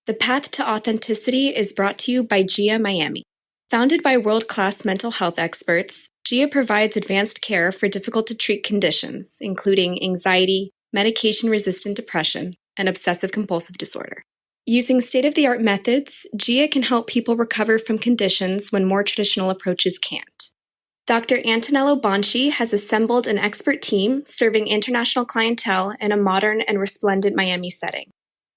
The Path to Authenticity is brought to you by GIA Miami. Founded by world-class mental health experts, GIA provides advanced care for difficult-to-treat conditions, including anxiety, medication-resistant depression, and obsessive-compulsive disorder. Using state-of-the-art methods, GIA can help people recover from conditions when more traditional approaches can't. Dr. Antonello Bonci has assembled an expert team serving international clientele in a modern and resplendent Miami setting.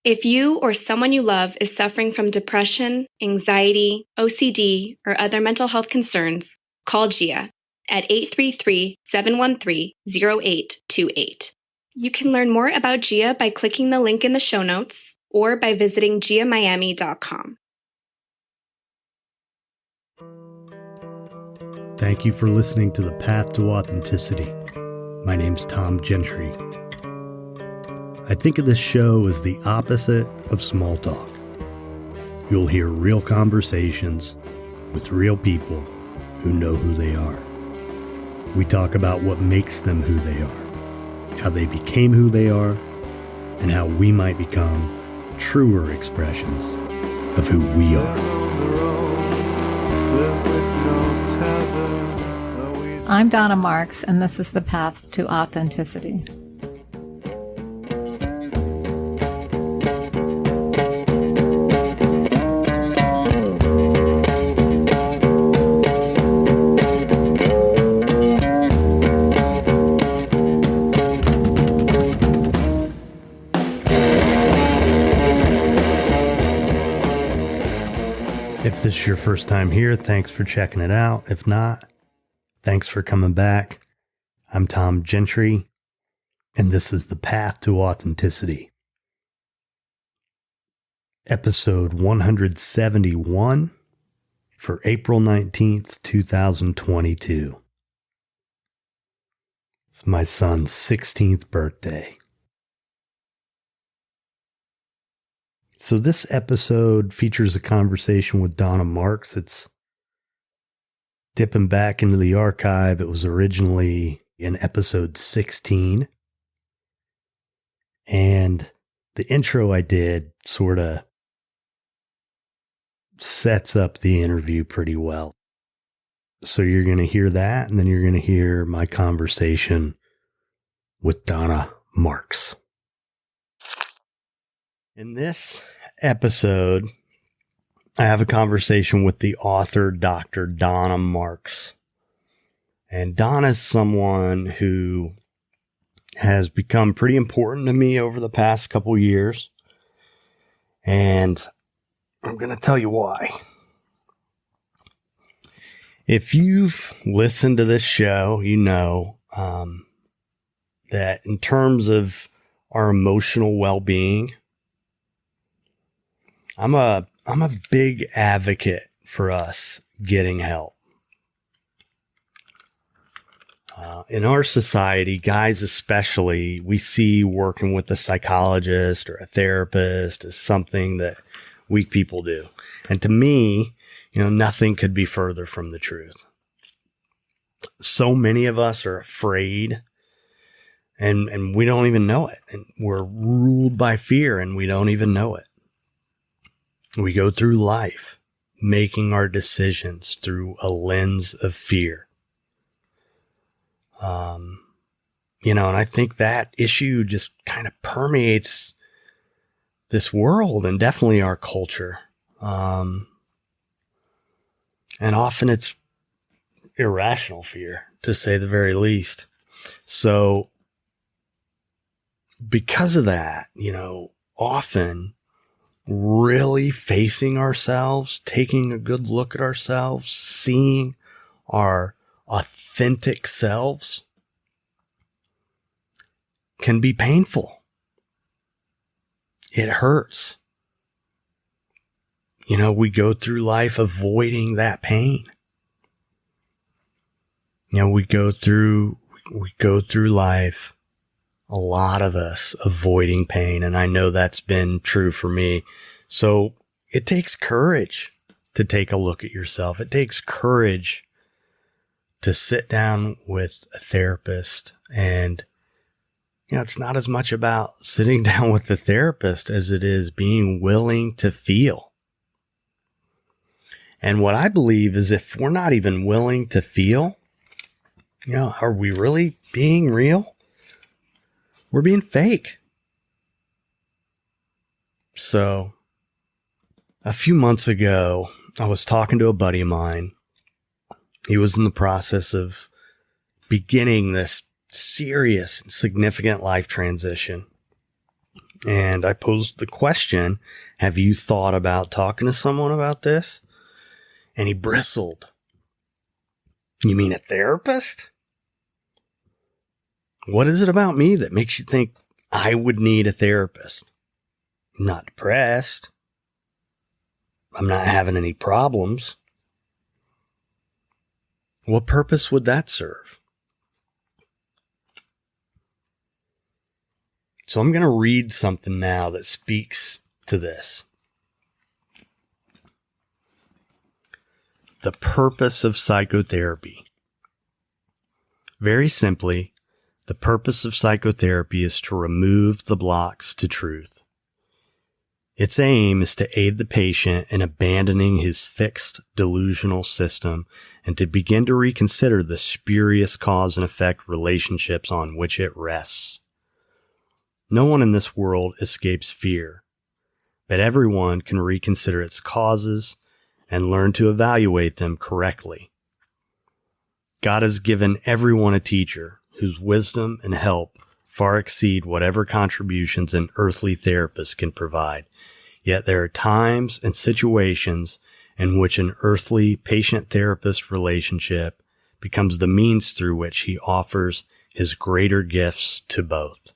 If you or someone you love is suffering from depression, anxiety, OCD, or other mental health concerns, call GIA at 833-713-0828. You can learn more about GIA by clicking the link in the show notes or by visiting giamiami.com. Thank you for listening to The Path to Authenticity. My name's Tom Gentry. I think of this show as the opposite of small talk. You'll hear real conversations with real people who know who they are. We talk about what makes them who they are, how they became who they are, and how we might become truer expressions of who we are. I'm Donna Marks, and this is The Path to Authenticity. If this is your first time here, thanks for checking it out. If not, thanks for coming back. I'm Tom Gentry, and this is The Path to Authenticity. Episode 171 for April 19th, 2022. It's my son's 16th birthday. So this episode features a conversation with Donna Marks. It's dipping back into the archive. It was originally in episode 16. And the intro I did sort of sets up the interview pretty well. So you're going to hear that, and then you're going to hear my conversation with Donna Marks. In this episode, I have a conversation with the author, Dr. Donna Marks. And Donna's someone who has become pretty important to me over the past couple years. And I'm going to tell you why. If you've listened to this show, you know that in terms of our emotional well-being, I'm a big advocate for us getting help. In our society, guys especially, we see working with a psychologist or a therapist as something that weak people do. And to me, nothing could be further from the truth. So many of us are afraid and we don't even know it. And we're ruled by fear and we don't even know it. We go through life making our decisions through a lens of fear. And I think that issue just kind of permeates this world and definitely our culture. And often it's irrational fear, to say the very least. So because of that, often really facing ourselves, taking a good look at ourselves, seeing our authentic selves can be painful. It hurts. We go through life avoiding that pain. We go through life, a lot of us avoiding pain. And I know that's been true for me. So it takes courage to take a look at yourself. It takes courage to sit down with a therapist and It's not as much about sitting down with the therapist as it is being willing to feel. And what I believe is if we're not even willing to feel, are we really being real? We're being fake. So a few months ago, I was talking to a buddy of mine. He was in the process of beginning this serious and significant life transition. And I posed the question, have you thought about talking to someone about this? And he bristled. You mean a therapist? What is it about me that makes you think I would need a therapist? I'm not depressed. I'm not having any problems. What purpose would that serve? So I'm going to read something now that speaks to this. The purpose of psychotherapy. Very simply, the purpose of psychotherapy is to remove the blocks to truth. Its aim is to aid the patient in abandoning his fixed delusional system and to begin to reconsider the spurious cause and effect relationships on which it rests. No one in this world escapes fear, but everyone can reconsider its causes and learn to evaluate them correctly. God has given everyone a teacher whose wisdom and help far exceed whatever contributions an earthly therapist can provide. Yet there are times and situations in which an earthly patient-therapist relationship becomes the means through which he offers his greater gifts to both.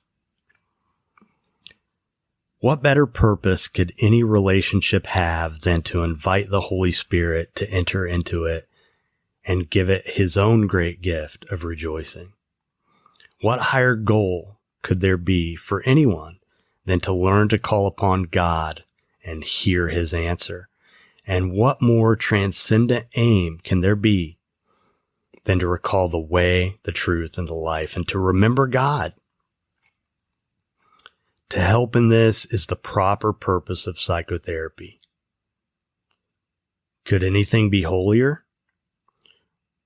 What better purpose could any relationship have than to invite the Holy Spirit to enter into it and give it his own great gift of rejoicing? What higher goal could there be for anyone than to learn to call upon God and hear his answer? And what more transcendent aim can there be than to recall the way, the truth, and the life, and to remember God? To help in this is the proper purpose of psychotherapy. Could anything be holier?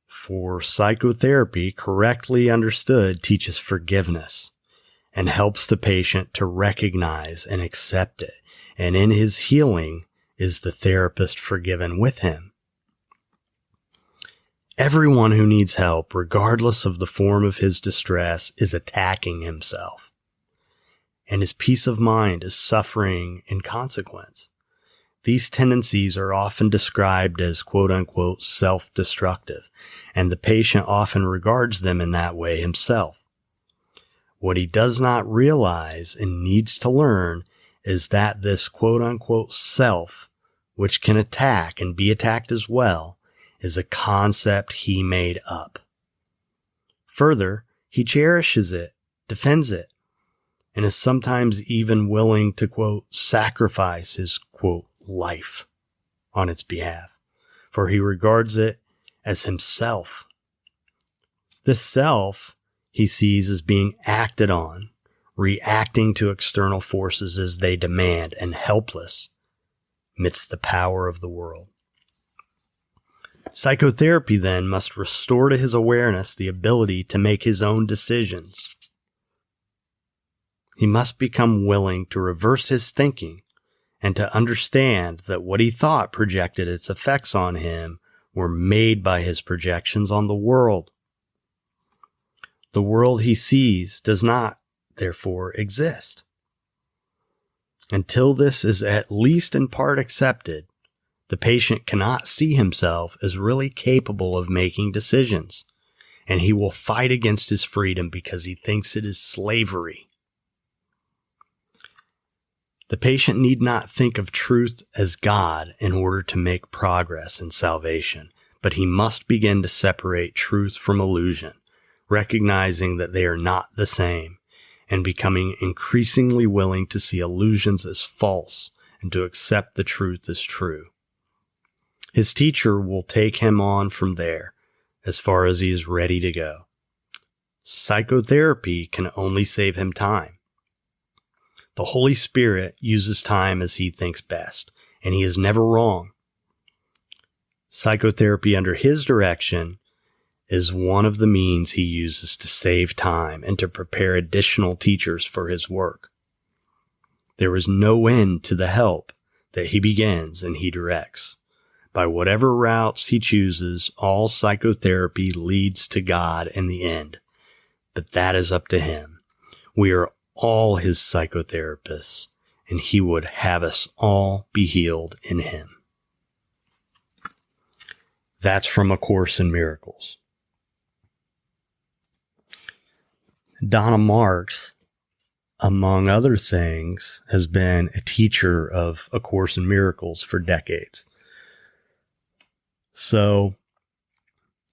For psychotherapy, correctly understood, teaches forgiveness and helps the patient to recognize and accept it. And in his healing is the therapist forgiven with him. Everyone who needs help, regardless of the form of his distress, is attacking himself. And his peace of mind is suffering in consequence. These tendencies are often described as quote-unquote self-destructive, and the patient often regards them in that way himself. What he does not realize and needs to learn is that this quote-unquote self, which can attack and be attacked as well, is a concept he made up. Further, he cherishes it, defends it, and is sometimes even willing to, quote, sacrifice his, quote, life on its behalf, for he regards it as himself. This self he sees as being acted on, reacting to external forces as they demand, and helpless amidst the power of the world. Psychotherapy then must restore to his awareness the ability to make his own decisions. He must become willing to reverse his thinking and to understand that what he thought projected its effects on him were made by his projections on the world. The world he sees does not, therefore, exist. Until this is at least in part accepted, the patient cannot see himself as really capable of making decisions, and he will fight against his freedom because he thinks it is slavery. The patient need not think of truth as God in order to make progress in salvation, but he must begin to separate truth from illusion, recognizing that they are not the same, and becoming increasingly willing to see illusions as false and to accept the truth as true. His teacher will take him on from there as far as he is ready to go. Psychotherapy can only save him time. The Holy Spirit uses time as he thinks best, and he is never wrong. Psychotherapy under his direction is one of the means he uses to save time and to prepare additional teachers for his work. There is no end to the help that he begins and he directs. By whatever routes he chooses, all psychotherapy leads to God in the end. But that is up to him. We are all his psychotherapists, and he would have us all be healed in him. That's from A Course in Miracles. Donna Marks, among other things, has been a teacher of A Course in Miracles for decades. So,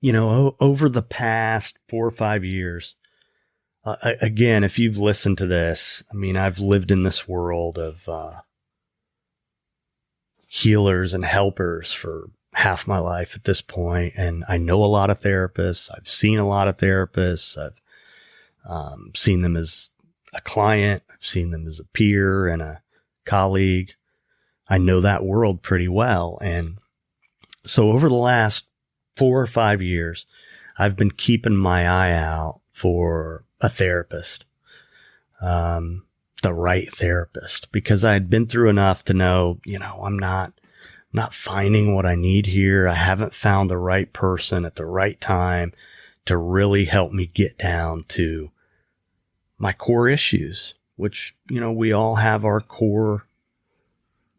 over the past 4 or 5 years, again, if you've listened to this, I've lived in this world of healers and helpers for half my life at this point, and I know a lot of therapists. I've seen a lot of therapists. I've seen them as a client. I've seen them as a peer and a colleague. I know that world pretty well. And so over the last 4 or 5 years, I've been keeping my eye out for a therapist, the right therapist, because I had been through enough to know, I'm not finding what I need here. I haven't found the right person at the right time to really help me get down to my core issues, which, we all have our core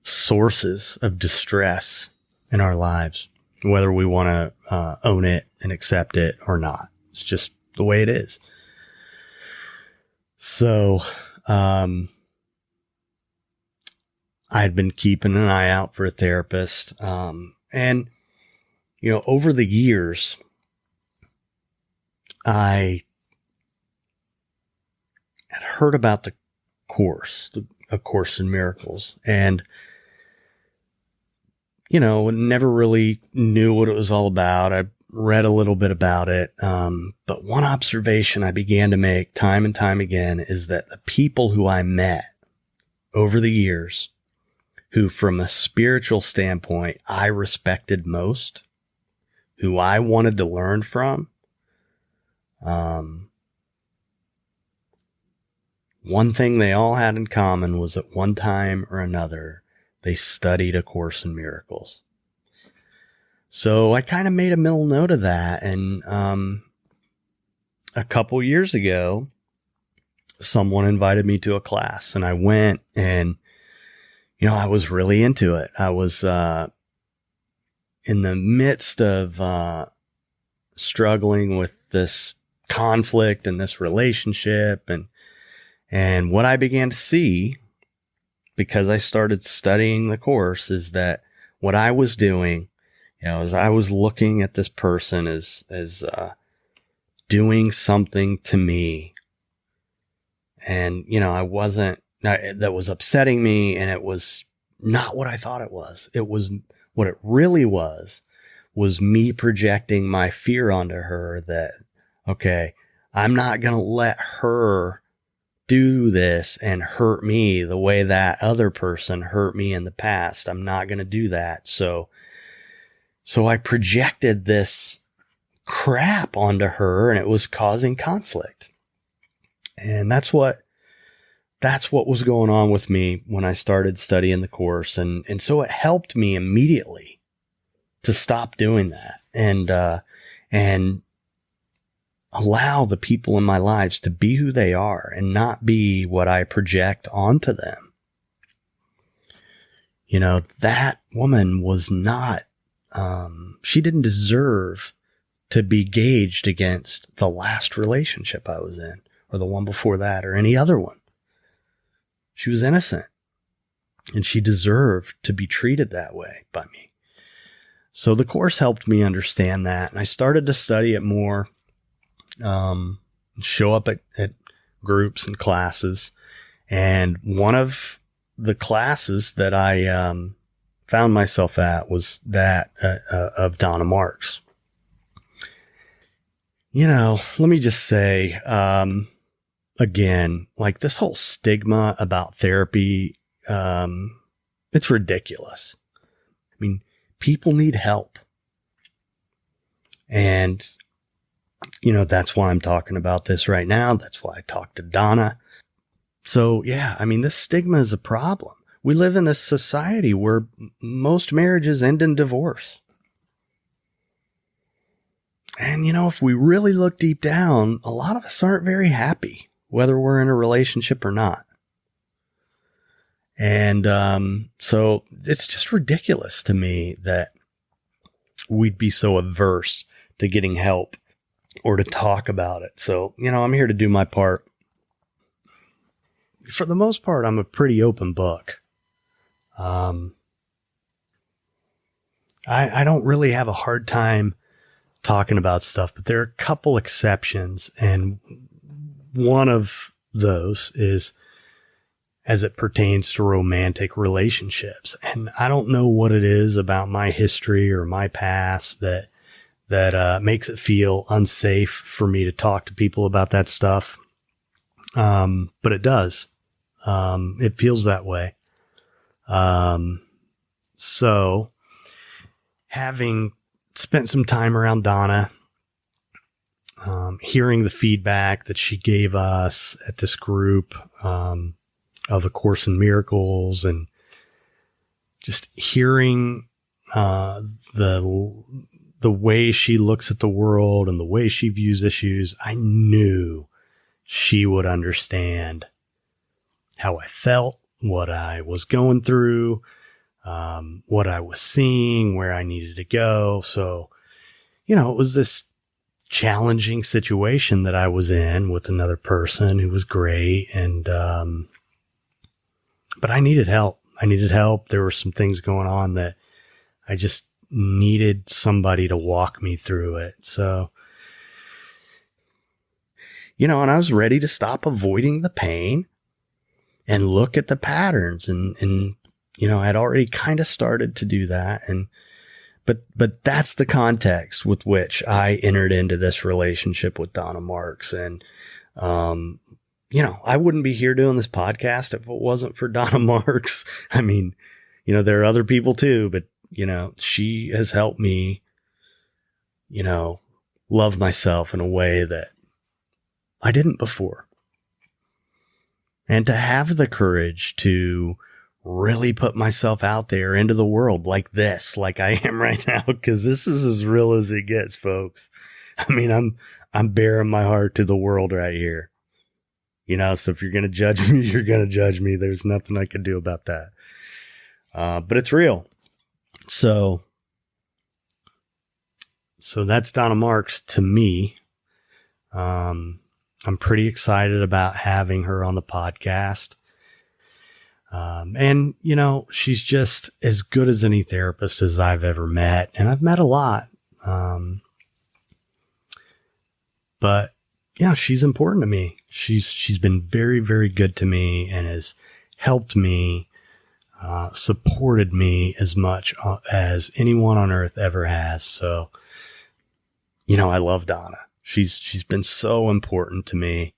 sources of distress in our lives, whether we want to own it and accept it or not. It's just the way it is. So, I had been keeping an eye out for a therapist. And, over the years, I had heard about the course, A Course in Miracles, and, never really knew what it was all about. I read a little bit about it. But one observation I began to make time and time again is that the people who I met over the years, who from a spiritual standpoint, I respected most, who I wanted to learn from, one thing they all had in common was at one time or another, they studied A Course in Miracles. So I kind of made a mental note of that. And a couple years ago, someone invited me to a class, and I went, and, I was really into it. I was in the midst of struggling with this conflict and this relationship. And what I began to see, because I started studying the course, is that what I was doing, as I was looking at this person as doing something to me, and, that was upsetting me, and it was not what I thought it was. It was what it really was me projecting my fear onto her that, okay, I'm not going to let her do this and hurt me the way that other person hurt me in the past. I'm not going to do that. So I projected this crap onto her, and it was causing conflict. And that's what was going on with me when I started studying the course. And so it helped me immediately to stop doing that and allow the people in my lives to be who they are and not be what I project onto them. That woman was not, she didn't deserve to be gauged against the last relationship I was in, or the one before that, or any other one. She was innocent, and she deserved to be treated that way by me. So the course helped me understand that, and I started to study it more, show up at groups and classes. And one of the classes that I found myself at was that of Donna Marks. let me just say, again, like this whole stigma about therapy, it's ridiculous. I mean, people need help. And, that's why I'm talking about this right now. That's why I talked to Donna. So yeah, I mean, this stigma is a problem. We live in a society where most marriages end in divorce. And, if we really look deep down, a lot of us aren't very happy, whether we're in a relationship or not. And so it's just ridiculous to me that we'd be so averse to getting help or to talk about it. So, I'm here to do my part. For the most part, I'm a pretty open book. I don't really have a hard time talking about stuff, but there are a couple exceptions. And one of those is as it pertains to romantic relationships. And I don't know what it is about my history or my past that makes it feel unsafe for me to talk to people about that stuff. But it does. It feels that way. So having spent some time around Donna, hearing the feedback that she gave us at this group, of A Course in Miracles, and just hearing, the way she looks at the world and the way she views issues, I knew she would understand how I felt, what I was going through, what I was seeing, where I needed to go. So, it was this challenging situation that I was in with another person who was great. And, but I needed help. There were some things going on that I just needed somebody to walk me through it. So, and I was ready to stop avoiding the pain and look at the patterns. And I'd already kind of started to do that. But that's the context with which I entered into this relationship with Donna Marks. And, I wouldn't be here doing this podcast if it wasn't for Donna Marks. I mean, there are other people too, but, she has helped me, love myself in a way that I didn't before. And to have the courage to really put myself out there into the world like this, like I am right now, because this is as real as it gets, folks. I mean, I'm bearing my heart to the world right here. So if you're going to judge me, you're going to judge me. There's nothing I can do about that. But it's real. So that's Donna Marks to me. I'm pretty excited about having her on the podcast. And she's just as good as any therapist as I've ever met. And I've met a lot. But she's important to me. She's been very, very good to me and has helped me, supported me as much as anyone on earth ever has. So, I love Donna. She's been so important to me.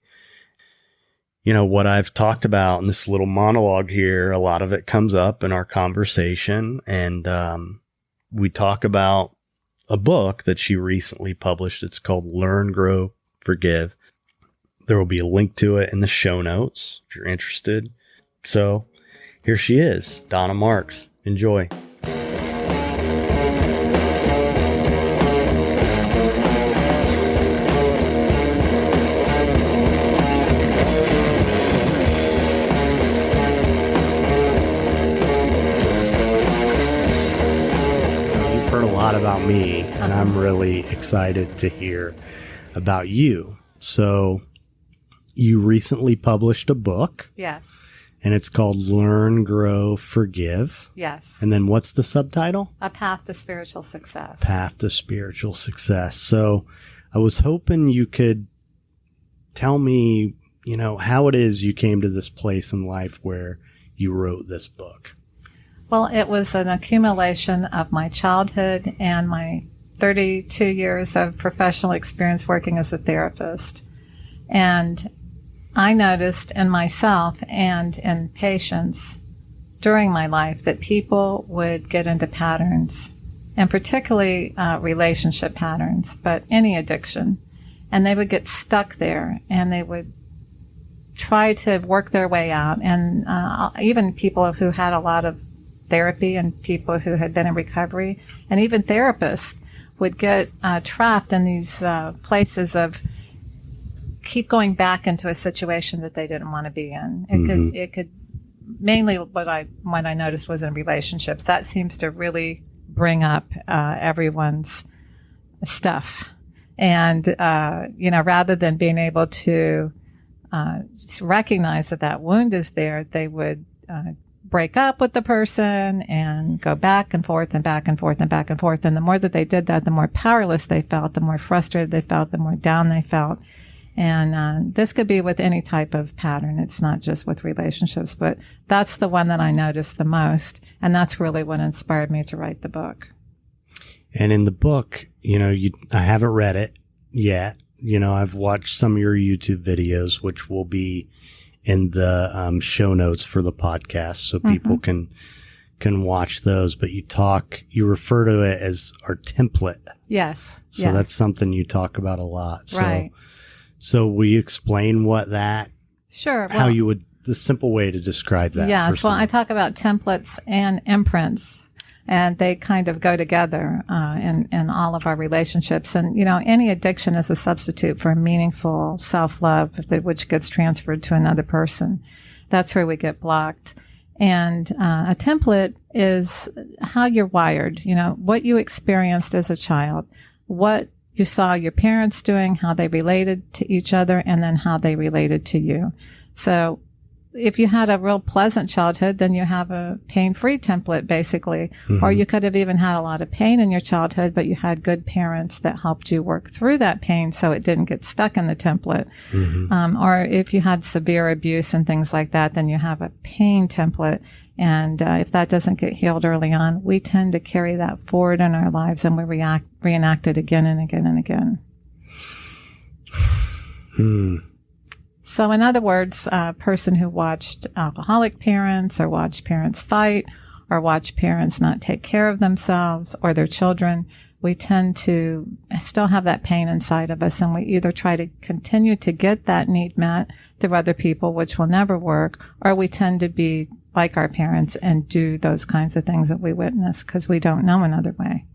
What I've talked about in this little monologue here, a lot of it comes up in our conversation. And, we talk about a book that she recently published. It's called Learn, Grow, Forgive. There will be a link to it in the show notes if you're interested. So here she is, Donna Marks. Enjoy. You've heard a lot about me, and I'm really excited to hear about you. So you recently published a book. Yes. And it's called Learn, Grow, Forgive. Yes. And then what's the subtitle? A Path to Spiritual Success. Path to Spiritual Success. So I was hoping you could tell me, how it is you came to this place in life where you wrote this book. Well, it was an accumulation of my childhood and my 32 years of professional experience working as a therapist. And I noticed in myself and in patients during my life that people would get into patterns, and particularly relationship patterns, but any addiction. And they would get stuck there, and they would try to work their way out. And even people who had a lot of therapy and people who had been in recovery, and even therapists would get trapped in these places of keep going back into a situation that they didn't want to be in. It could mainly what I noticed was in relationships. That seems to really bring up everyone's stuff. And, rather than being able to just recognize that wound is there, they would break up with the person and go back and forth and back and forth and back and forth. And the more that they did that, the more powerless they felt, the more frustrated they felt, the more down they felt. And this could be with any type of pattern. It's not just with relationships, but that's the one that I noticed the most. And that's really what inspired me to write the book. And in the book, I haven't read it yet. I've watched some of your YouTube videos, which will be in the show notes for the podcast, so people can watch those. But you refer to it as our template. Yes. So that's something you talk about a lot. Right. So will you explain what that? Sure. How you would, the simple way to describe that? Yes. Well, I talk about templates and imprints. And they kind of go together in all of our relationships. And, any addiction is a substitute for meaningful self-love, which gets transferred to another person. That's where we get blocked. And a template is how you're wired, what you experienced as a child, what you saw your parents doing, how they related to each other, and then how they related to you. So if you had a real pleasant childhood, then you have a pain-free template, basically. Or you could have even had a lot of pain in your childhood, but you had good parents that helped you work through that pain so it didn't get stuck in the template. Or if you had severe abuse and things like that, then you have a pain template. And if that doesn't get healed early on, we tend to carry that forward in our lives, and we reenact it again and again and again. So in other words, a person who watched alcoholic parents or watched parents fight or watched parents not take care of themselves or their children, we tend to still have that pain inside of us, and we either try to continue to get that need met through other people, which will never work, or we tend to be like our parents and do those kinds of things that we witness because we don't know another way.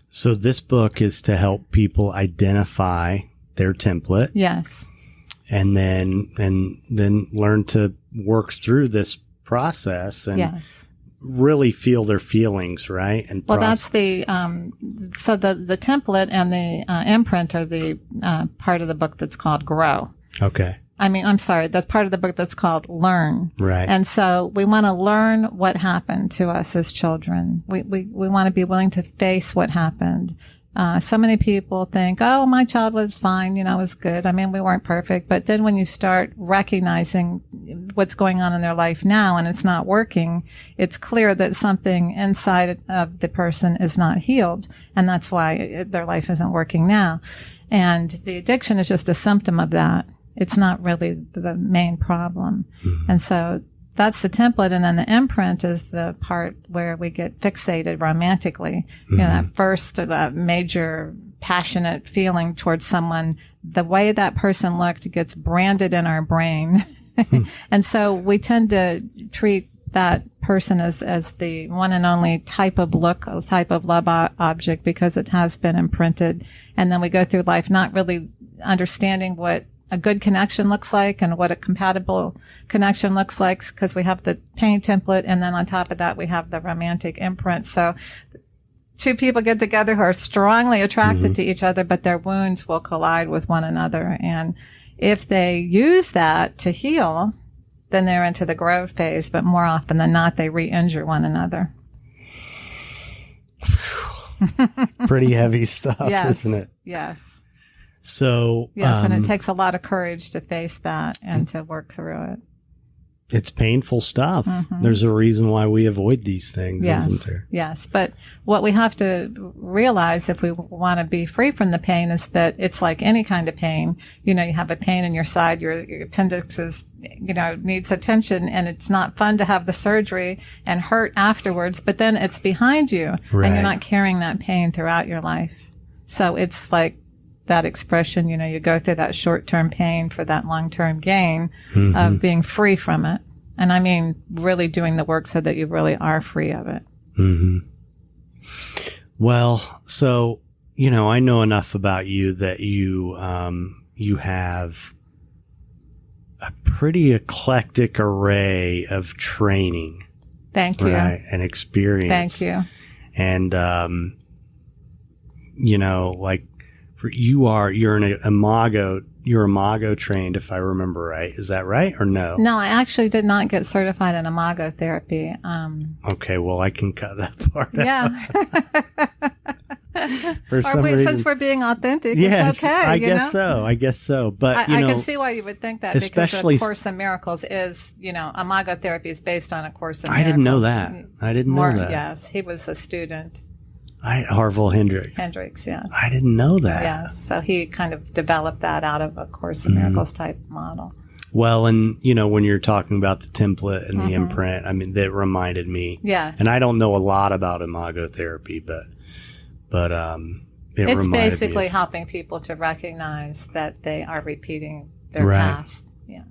So this book is to help people identify their template. Yes. And then learn to work through this process and really feel their feelings, right? And that's the so the template and the imprint are the part of the book that's called Grow. Okay. I'm sorry, that's part of the book that's called Learn. Right. And so we want to learn what happened to us as children. We want to be willing to face what happened. So many people think, oh, my child was fine, it was good. We weren't perfect. But then when you start recognizing what's going on in their life now and it's not working, it's clear that something inside of the person is not healed. And that's why their life isn't working now. And the addiction is just a symptom of that. It's not really the main problem. And so that's the template. And then the imprint is the part where we get fixated romantically. That first major passionate feeling towards someone, the way that person looked gets branded in our brain. And so we tend to treat that person as the one and only type of look, type of love object because it has been imprinted. And then we go through life not really understanding what a good connection looks like and what a compatible connection looks like because we have the pain template, and then on top of that we have the romantic imprint. So two people get together who are strongly attracted to each other, but their wounds will collide with one another. And if they use that to heal, then they're into the growth phase, but more often than not they re-injure one another. Pretty heavy stuff, isn't it? Yes. So yes, and it takes a lot of courage to face that and to work through it. it's painful stuff. There's a reason why we avoid these things, isn't there? Yes. But what we have to realize if we want to be free from the pain is that it's like any kind of pain. You know, you have a pain in your side, your appendix is, needs attention, and it's not fun to have the surgery and hurt afterwards, but then it's behind you and you're not carrying that pain throughout your life. So it's like that expression, you go through that short-term pain for that long-term gain of being free from it. And I mean, really doing the work so that you really are free of it. Well, so, I know enough about you that you have a pretty eclectic array of training. Thank you. Right, and experience. Thank you. And, like, you're an Imago, you're Imago trained, if I remember right. Is that right or no? No, I actually did not get certified in Imago therapy. Okay, well, I can cut that part out. Since we're being authentic, yes, it's okay. I guess so. But I can see why you would think that, especially because A Course in Miracles is, Imago therapy is based on A Course in Miracles. I didn't know that. I didn't know that. Yes, he was a student. Harville Hendricks. Yes. I didn't know that. Yes. So he kind of developed that out of A Course in Miracles type model. Well, and, when you're talking about the template and the imprint, I mean, that reminded me. Yes. And I don't know a lot about Imago therapy, but it's basically helping people to recognize that they are repeating their past. Yeah.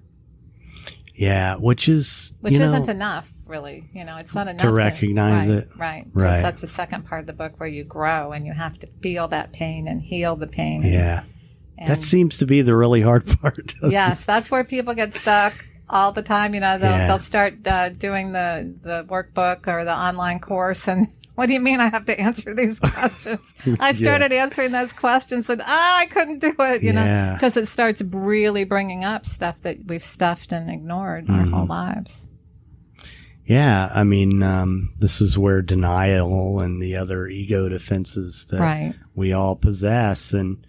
Yeah. Which isn't enough. Really, it's not enough to recognize it. Right. Because that's the second part of the book where you grow and you have to feel that pain and heal the pain. Yeah. That seems to be the really hard part. Yes. That's where people get stuck all the time. They'll start doing the workbook or the online course. And what do you mean I have to answer these questions? I started answering those questions and I couldn't do it, because it starts really bringing up stuff that we've stuffed and ignored our whole lives. Yeah, I mean, this is where denial and the other ego defenses that we all possess. And,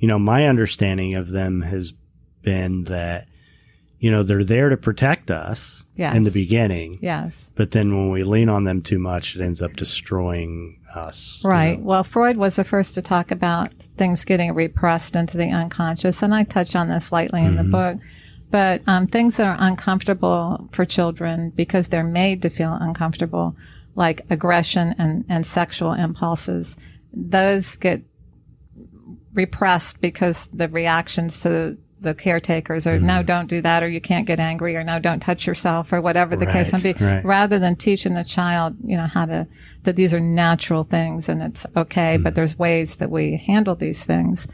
my understanding of them has been that, they're there to protect us in the beginning. Yes. But then when we lean on them too much, it ends up destroying us. Right. Well, Freud was the first to talk about things getting repressed into the unconscious. And I touch on this lightly in the book. But things that are uncomfortable for children because they're made to feel uncomfortable, like aggression and sexual impulses, those get repressed because the reactions to the caretakers are, no, don't do that, or you can't get angry, or no, don't touch yourself, or whatever the case may be, rather than teaching the child, that these are natural things and it's okay, but there's ways that we handle these things.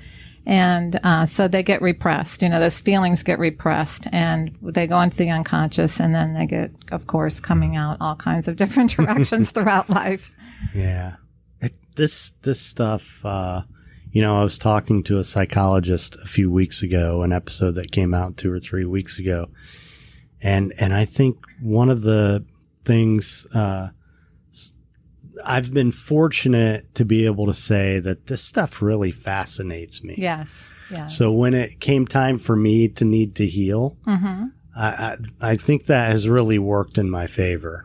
And so they get repressed. Those feelings get repressed and they go into the unconscious, and then they get, of course, coming out all kinds of different directions throughout life. Yeah. This stuff, I was talking to a psychologist a few weeks ago, an episode that came out 2 or 3 weeks ago. And I think one of the things, I've been fortunate to be able to say that this stuff really fascinates me. Yes. Yes. So when it came time for me to need to heal, I think that has really worked in my favor.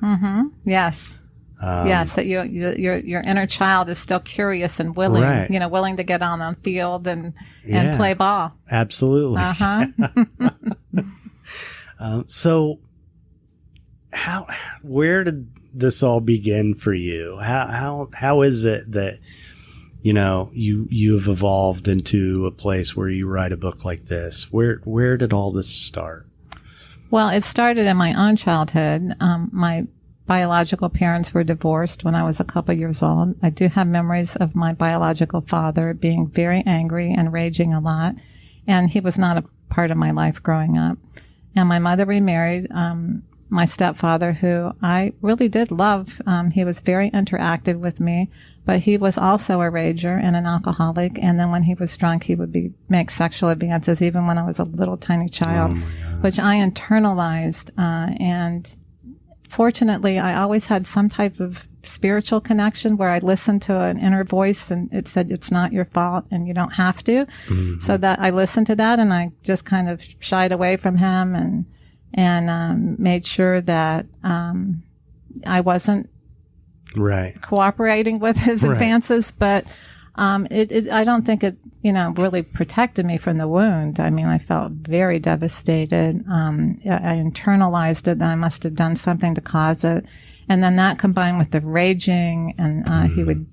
Yes. Yes. That your inner child is still curious and willing, willing to get on the field and play ball. Absolutely. So where did this all begin for you? How is it that, you've evolved into a place where you write a book like this? Where did all this start? Well, it started in my own childhood. My biological parents were divorced when I was a couple years old. I do have memories of my biological father being very angry and raging a lot, and he was not a part of my life growing up. And my mother remarried my stepfather, who I really did love. He was very interactive with me, but he was also a rager and an alcoholic. And then when he was drunk, he would make sexual advances, even when I was a little tiny child, which I internalized. And fortunately, I always had some type of spiritual connection where I listened to an inner voice and it said, it's not your fault and you don't have to. So that I listened to that and I just kind of shied away from him and made sure that I wasn't cooperating with his advances, but I don't think it, really protected me from the wound. I mean, I felt very devastated. I internalized it that I must have done something to cause it. And then that combined with the raging, and he would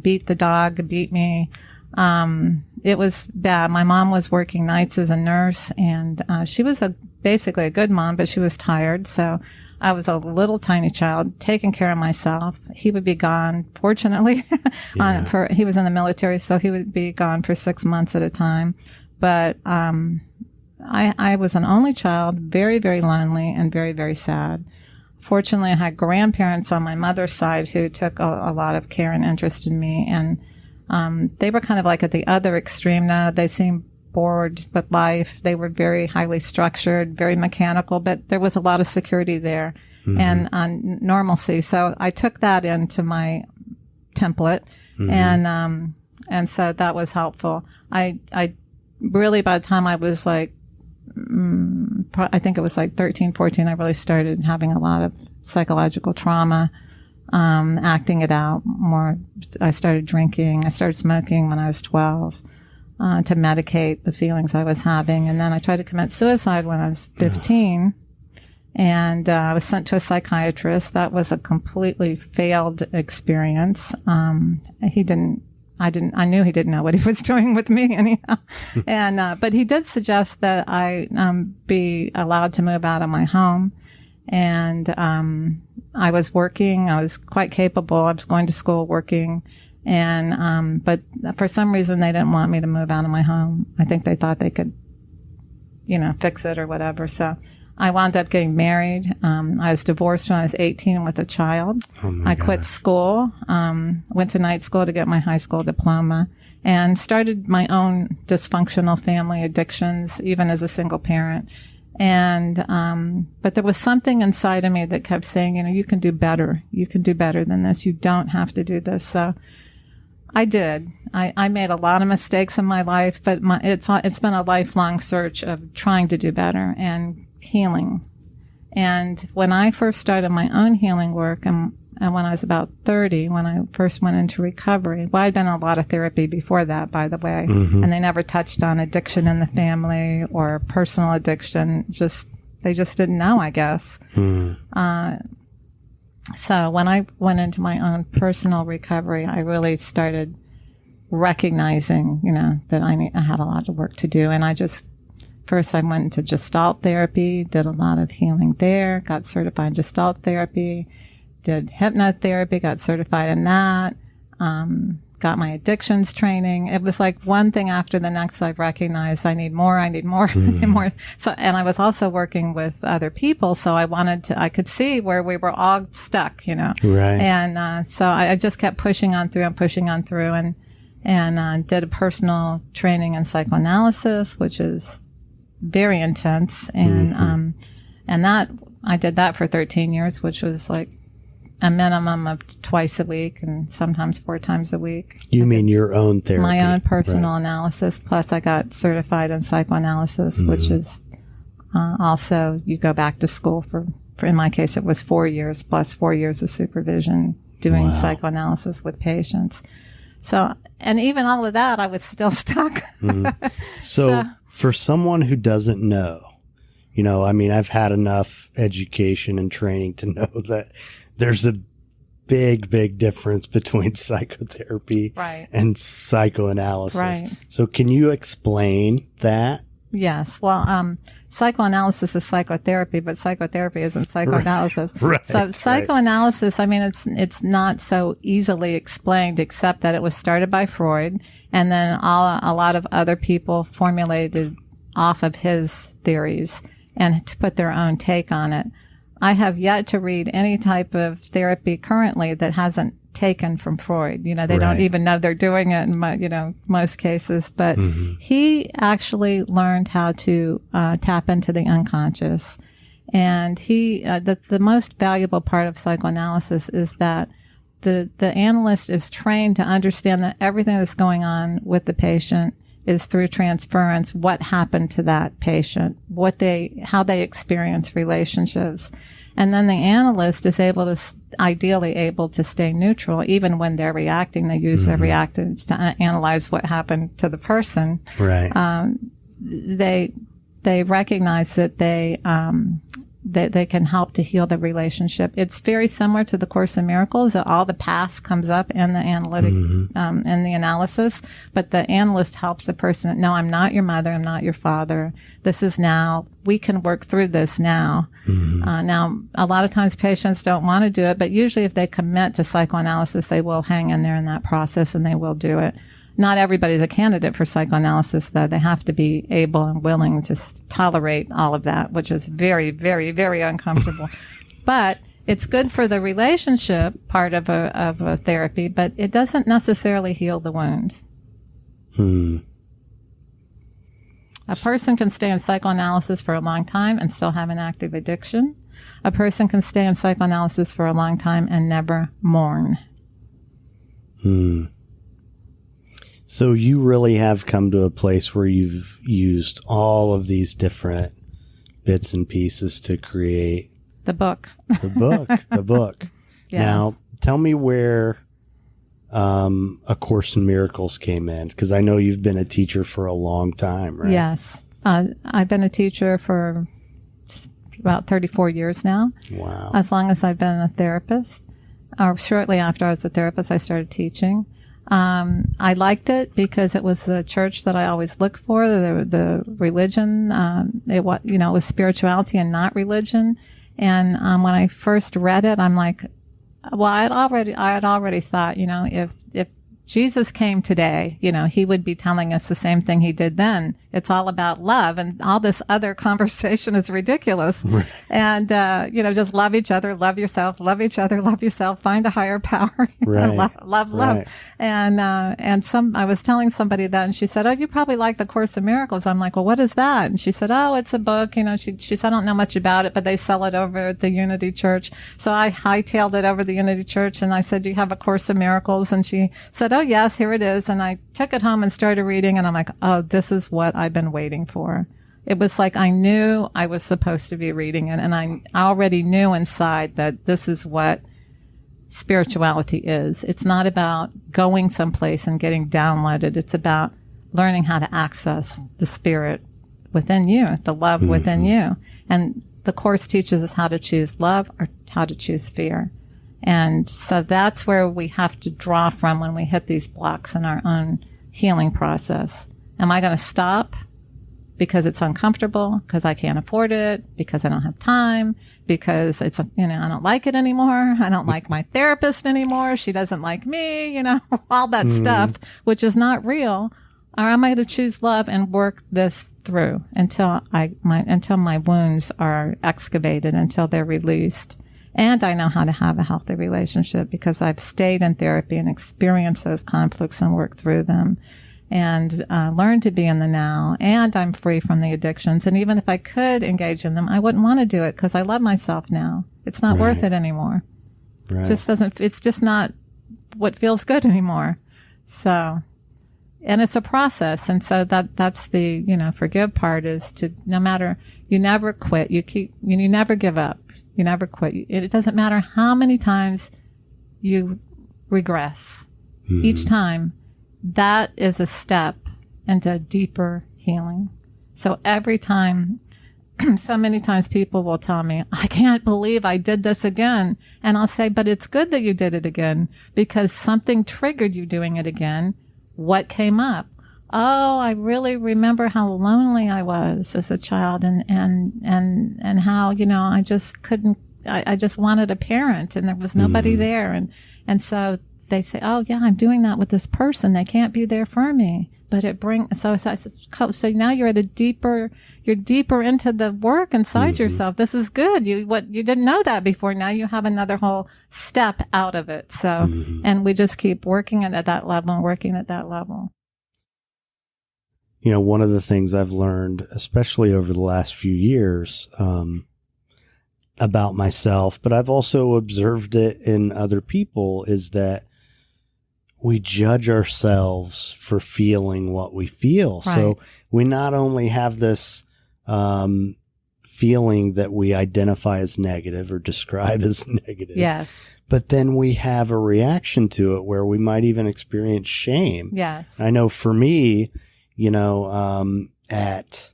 beat the dog, beat me. It was bad. My mom was working nights as a nurse, and she was basically a good mom, but she was tired. So I was a little tiny child taking care of myself. He would be gone, fortunately, he was in the military, so he would be gone for 6 months at a time. But I was an only child, very, very lonely and very, very sad. Fortunately, I had grandparents on my mother's side who took a lot of care and interest in me, and they were kind of like at the other extreme now. They seemed bored with life. They were very highly structured, very mechanical, but there was a lot of security there and normalcy. So I took that into my template, and so that was helpful. I really, by the time I was like, I think it was like 13, 14, I really started having a lot of psychological trauma, acting it out more. I started drinking. I started smoking when I was 12. To medicate the feelings I was having. And then I tried to commit suicide when I was 15. And I was sent to a psychiatrist. That was a completely failed experience. I knew he didn't know what he was doing with me anyhow. And, but he did suggest that I, be allowed to move out of my home. And, I was working. I was quite capable. I was going to school, working. And, but for some reason they didn't want me to move out of my home. I think they thought they could, fix it or whatever. So I wound up getting married. I was divorced when I was 18 with a child. I quit school, went to night school to get my high school diploma, and started my own dysfunctional family addictions, even as a single parent. And, but there was something inside of me that kept saying, you can do better. You can do better than this. You don't have to do this. So I did. I made a lot of mistakes in my life, but it's been a lifelong search of trying to do better and healing. And when I first started my own healing work, and when I was about 30, when I first went into recovery, well, I'd been in a lot of therapy before that, by the way, and they never touched on addiction in the family or personal addiction. They just didn't know, I guess. So when I went into my own personal recovery, I really started recognizing, that I had a lot of work to do. And first I went into Gestalt therapy, did a lot of healing there, got certified in Gestalt therapy, did hypnotherapy, got certified in that, got my addictions training. It was like one thing after the next. I recognized I need more, I need more. So, and I was also working with other people. So I could see where we were all stuck, Right. And, so I just kept pushing on through and did a personal training in psychoanalysis, which is very intense. And, and that, I did that for 13 years, which was like a minimum of twice a week and sometimes 4 times a week. You mean your own therapy? My own personal analysis. Plus I got certified in psychoanalysis, which is also you go back to school for, in my case, it was 4 years plus 4 years of supervision doing psychoanalysis with patients. So, and even all of that, I was still stuck. So for someone who doesn't know, I've had enough education and training to know that there's a big, big difference between psychotherapy and psychoanalysis. Right. So can you explain that? Yes. Well, psychoanalysis is psychotherapy, but psychotherapy isn't psychoanalysis. Right. So psychoanalysis, it's not so easily explained, except that it was started by Freud, and then a lot of other people formulated off of his theories and to put their own take on it. I have yet to read any type of therapy currently that hasn't taken from Freud. They don't even know they're doing it in most cases, but he actually learned how to tap into the unconscious. And the most valuable part of psychoanalysis is that the analyst is trained to understand that everything that's going on with the patient is through transference, what happened to that patient, how they experience relationships. And then the analyst is ideally able to stay neutral, even when they're reacting. They use their reactants to analyze what happened to the person. Right. They recognize that they can help to heal the relationship. It's very similar to the Course in Miracles, that all the past comes up in the analytic, in the analysis, but the analyst helps the person, no, I'm not your mother, I'm not your father. This is now, we can work through this now. Now, a lot of times patients don't want to do it, but usually if they commit to psychoanalysis, they will hang in there in that process and they will do it. Not everybody's a candidate for psychoanalysis, though. They have to be able and willing to tolerate all of that, which is very, very, very uncomfortable. But it's good for the relationship part of a therapy, but it doesn't necessarily heal the wound. A person can stay in psychoanalysis for a long time and still have an active addiction. A person can stay in psychoanalysis for a long time and never mourn. So you really have come to a place where you've used all of these different bits and pieces to create the book. The book. Yes. Now, tell me where A Course in Miracles came in, because I know you've been a teacher for a long time, right? Yes. I've been a teacher for about 34 years now. Wow. As long as I've been a therapist. Shortly after I was a therapist, I started teaching. I liked it because it was the church that I always looked for, the religion. It was spirituality and not religion. And when I first read it, I'm like, well, I had already thought, if Jesus came today, he would be telling us the same thing he did then. It's all about love, and all this other conversation is ridiculous. Right. And, just love each other, love yourself, love each other, love yourself, find a higher power. Right. love. Right. And I was telling somebody that, and she said, oh, you probably like the Course in Miracles. I'm like, well, what is that? And she said, oh, it's a book. She said, I don't know much about it, but they sell it over at the Unity Church. So I hightailed it over the Unity Church, and I said, do you have a Course in Miracles? And she said, oh, yes, here it is. And I took it home and started reading, and I'm like, oh, this is what I've been waiting for. It was like I knew I was supposed to be reading it, and I already knew inside that this is what spirituality is. It's not about going someplace and getting downloaded. It's about learning how to access the spirit within you, the love within you. And the Course teaches us how to choose love or how to choose fear. And so that's where we have to draw from when we hit these blocks in our own healing process. Am I going to stop because it's uncomfortable, because I can't afford it, because I don't have time, because it's, I don't like it anymore. I don't like my therapist anymore. She doesn't like me, all that stuff, which is not real. Or am I going to choose love and work this through until my wounds are excavated, until they're released? And I know how to have a healthy relationship because I've stayed in therapy and experienced those conflicts and worked through them and learned to be in the now. And I'm free from the addictions. And even if I could engage in them, I wouldn't want to do it because I love myself now. It's not worth it anymore. Right. It's just not what feels good anymore. So, and it's a process. And so that's the, forgive part is to, no matter, you never quit. You never give up. You never quit. It doesn't matter how many times you regress. Each time, that is a step into deeper healing. So every time, so many times people will tell me, I can't believe I did this again. And I'll say, but it's good that you did it again because something triggered you doing it again. What came up? Oh, I really remember how lonely I was as a child and how, I just couldn't, I just wanted a parent and there was nobody there. And so they say, oh yeah, I'm doing that with this person. They can't be there for me, but so now you're you're deeper into the work inside yourself. This is good. You didn't know that before. Now you have another whole step out of it. So, and we just keep working at that level. One of the things I've learned, especially over the last few years, about myself, but I've also observed it in other people, is that we judge ourselves for feeling what we feel. Right. So we not only have this feeling that we identify as negative or describe as negative. Yes. But then we have a reaction to it where we might even experience shame. Yes. I know for me, at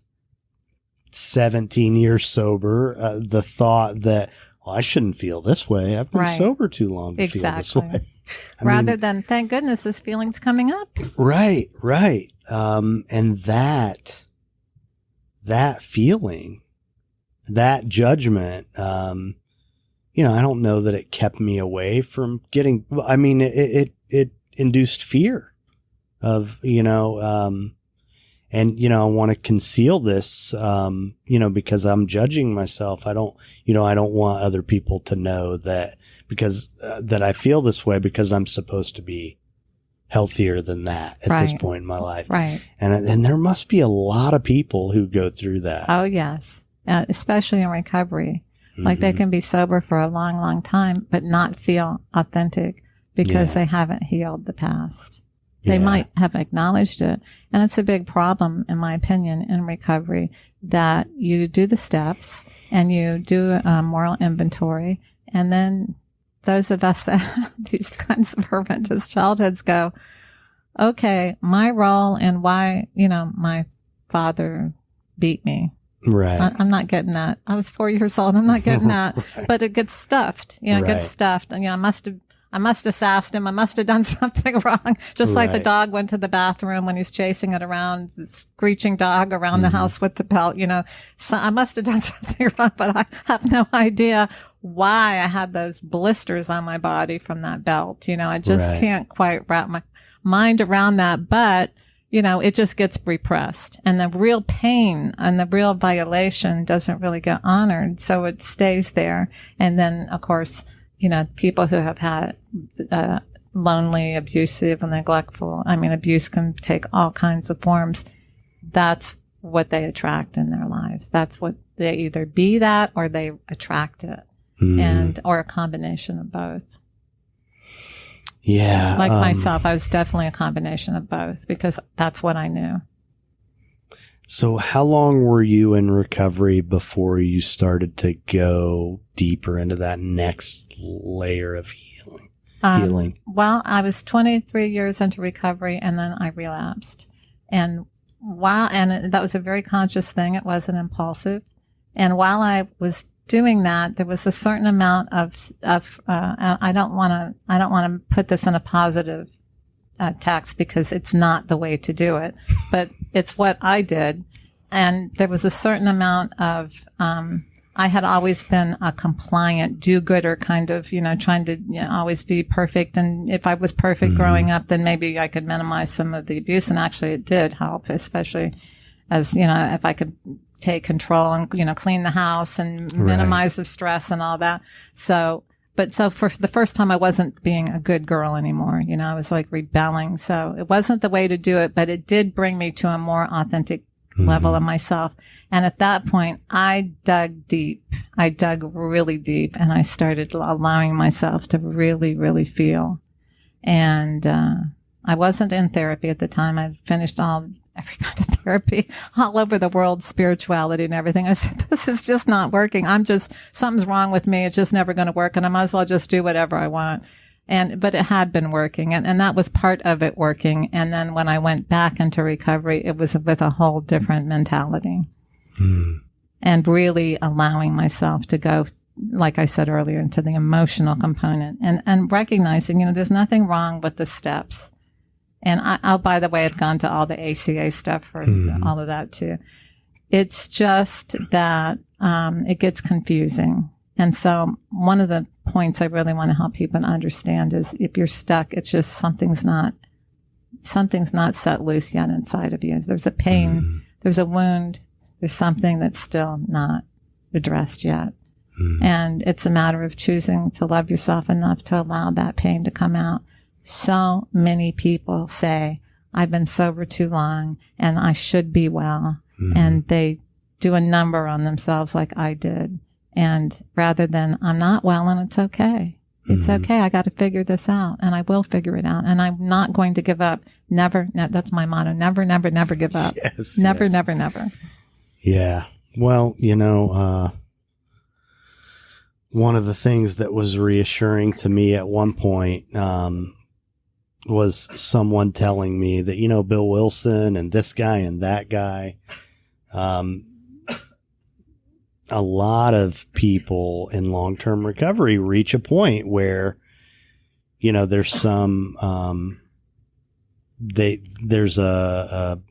17 years sober, the thought that, well, I shouldn't feel this way. I've been sober too long to feel this way. Rather than, thank goodness this feeling's coming up. Right. And that feeling, that judgment, I don't know that it kept me away from getting, it induced fear of, and, I want to conceal this, because I'm judging myself. I don't want other people to know that because, that I feel this way because I'm supposed to be healthier than that at this point in my life. Right. And there must be a lot of people who go through that. Oh, yes. Especially in recovery. Like they can be sober for a long, long time, but not feel authentic because they haven't healed the past. They might have acknowledged it. And it's a big problem, in my opinion, in recovery, that you do the steps and you do a moral inventory. And then those of us that have these kinds of horrendous childhoods go, okay, my role and why, my father beat me. Right. I'm not getting that. I was 4 years old. I'm not getting that. Right. But it gets stuffed. It gets stuffed. And, I must have sassed him. I must have done something wrong. Just like the dog went to the bathroom when he's chasing it around, the screeching dog around the house with the belt, So I must have done something wrong, but I have no idea why I had those blisters on my body from that belt. I just can't quite wrap my mind around that. But it just gets repressed, and the real pain and the real violation doesn't really get honored. So it stays there. And then, of course, people who have had lonely, abusive, and neglectful, abuse can take all kinds of forms. That's what they attract in their lives. That's what they either be that or they attract it, or a combination of both. Yeah. Like myself, I was definitely a combination of both because that's what I knew. So how long were you in recovery before you started to go deeper into that next layer of healing? Well, I was 23 years into recovery and then I relapsed. And that was a very conscious thing. It wasn't impulsive. And while I was doing that, there was a certain amount of I don't want to put this in a positive text because it's not the way to do it, but it's what I did. And there was a certain amount of I had always been a compliant do-gooder kind of, trying to always be perfect. And if I was perfect growing up, then maybe I could minimize some of the abuse. And actually it did help, especially as, if I could take control and, clean the house and minimize the stress and all that. So for the first time, I wasn't being a good girl anymore. I was like rebelling. So it wasn't the way to do it, but it did bring me to a more authentic level of myself. And at that point, I dug deep. I dug really deep and I started allowing myself to really, really feel. And, I wasn't in therapy at the time. I finished every kind of therapy all over the world, spirituality and everything. I said, this is just not working. Something's wrong with me. It's just never going to work. And I might as well just do whatever I want. But it had been working and that was part of it working. And then when I went back into recovery, it was with a whole different mentality and really allowing myself to go, like I said earlier, into the emotional component and recognizing, there's nothing wrong with the steps. And by the way, I'd gone to all the ACA stuff for all of that too. It's just that, it gets confusing. And so one of the points I really want to help people understand is if you're stuck, it's just something's not set loose yet inside of you. There's a pain, there's a wound, there's something that's still not addressed yet. And it's a matter of choosing to love yourself enough to allow that pain to come out. So many people say, I've been sober too long and I should be well. And they do a number on themselves like I did. And rather than I'm not well and it's okay. It's okay. I got to figure this out, and I will figure it out. And I'm not going to give up. Never. That's my motto. Never, never, never give up. Yes. Never, yes. never, never. Yeah. Well, one of the things that was reassuring to me at one point, was someone telling me that, Bill Wilson and this guy and that guy, a lot of people in long-term recovery reach a point where, there's some, there's a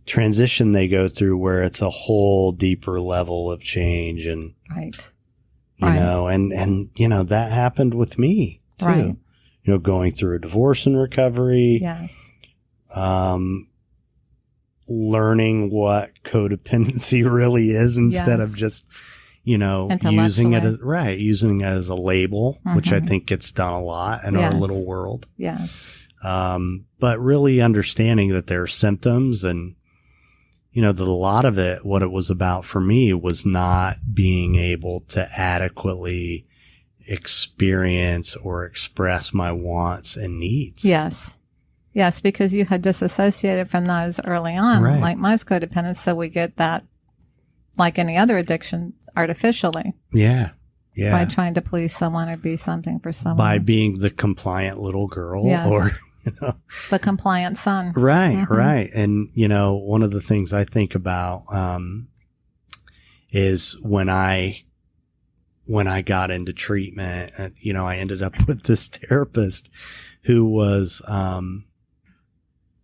transition they go through where it's a whole deeper level of change. And, right. that happened with me too, Right. Going through a divorce and recovery. Yes. Learning what codependency really is instead of just, using it as a label, which I think gets done a lot in our little world. Yes. But really understanding that there are symptoms and, that a lot of it, what it was about for me was not being able to adequately experience or express my wants and needs. Yes. Yes, because you had disassociated from those early on, Right. like most codependents. So we get that, like any other addiction, artificially. Yeah. Yeah. By trying to please someone or be something for someone. By being the compliant little girl or, the compliant son. Right. Mm-hmm. Right. And, one of the things I think about, is when I got into treatment, I ended up with this therapist who was,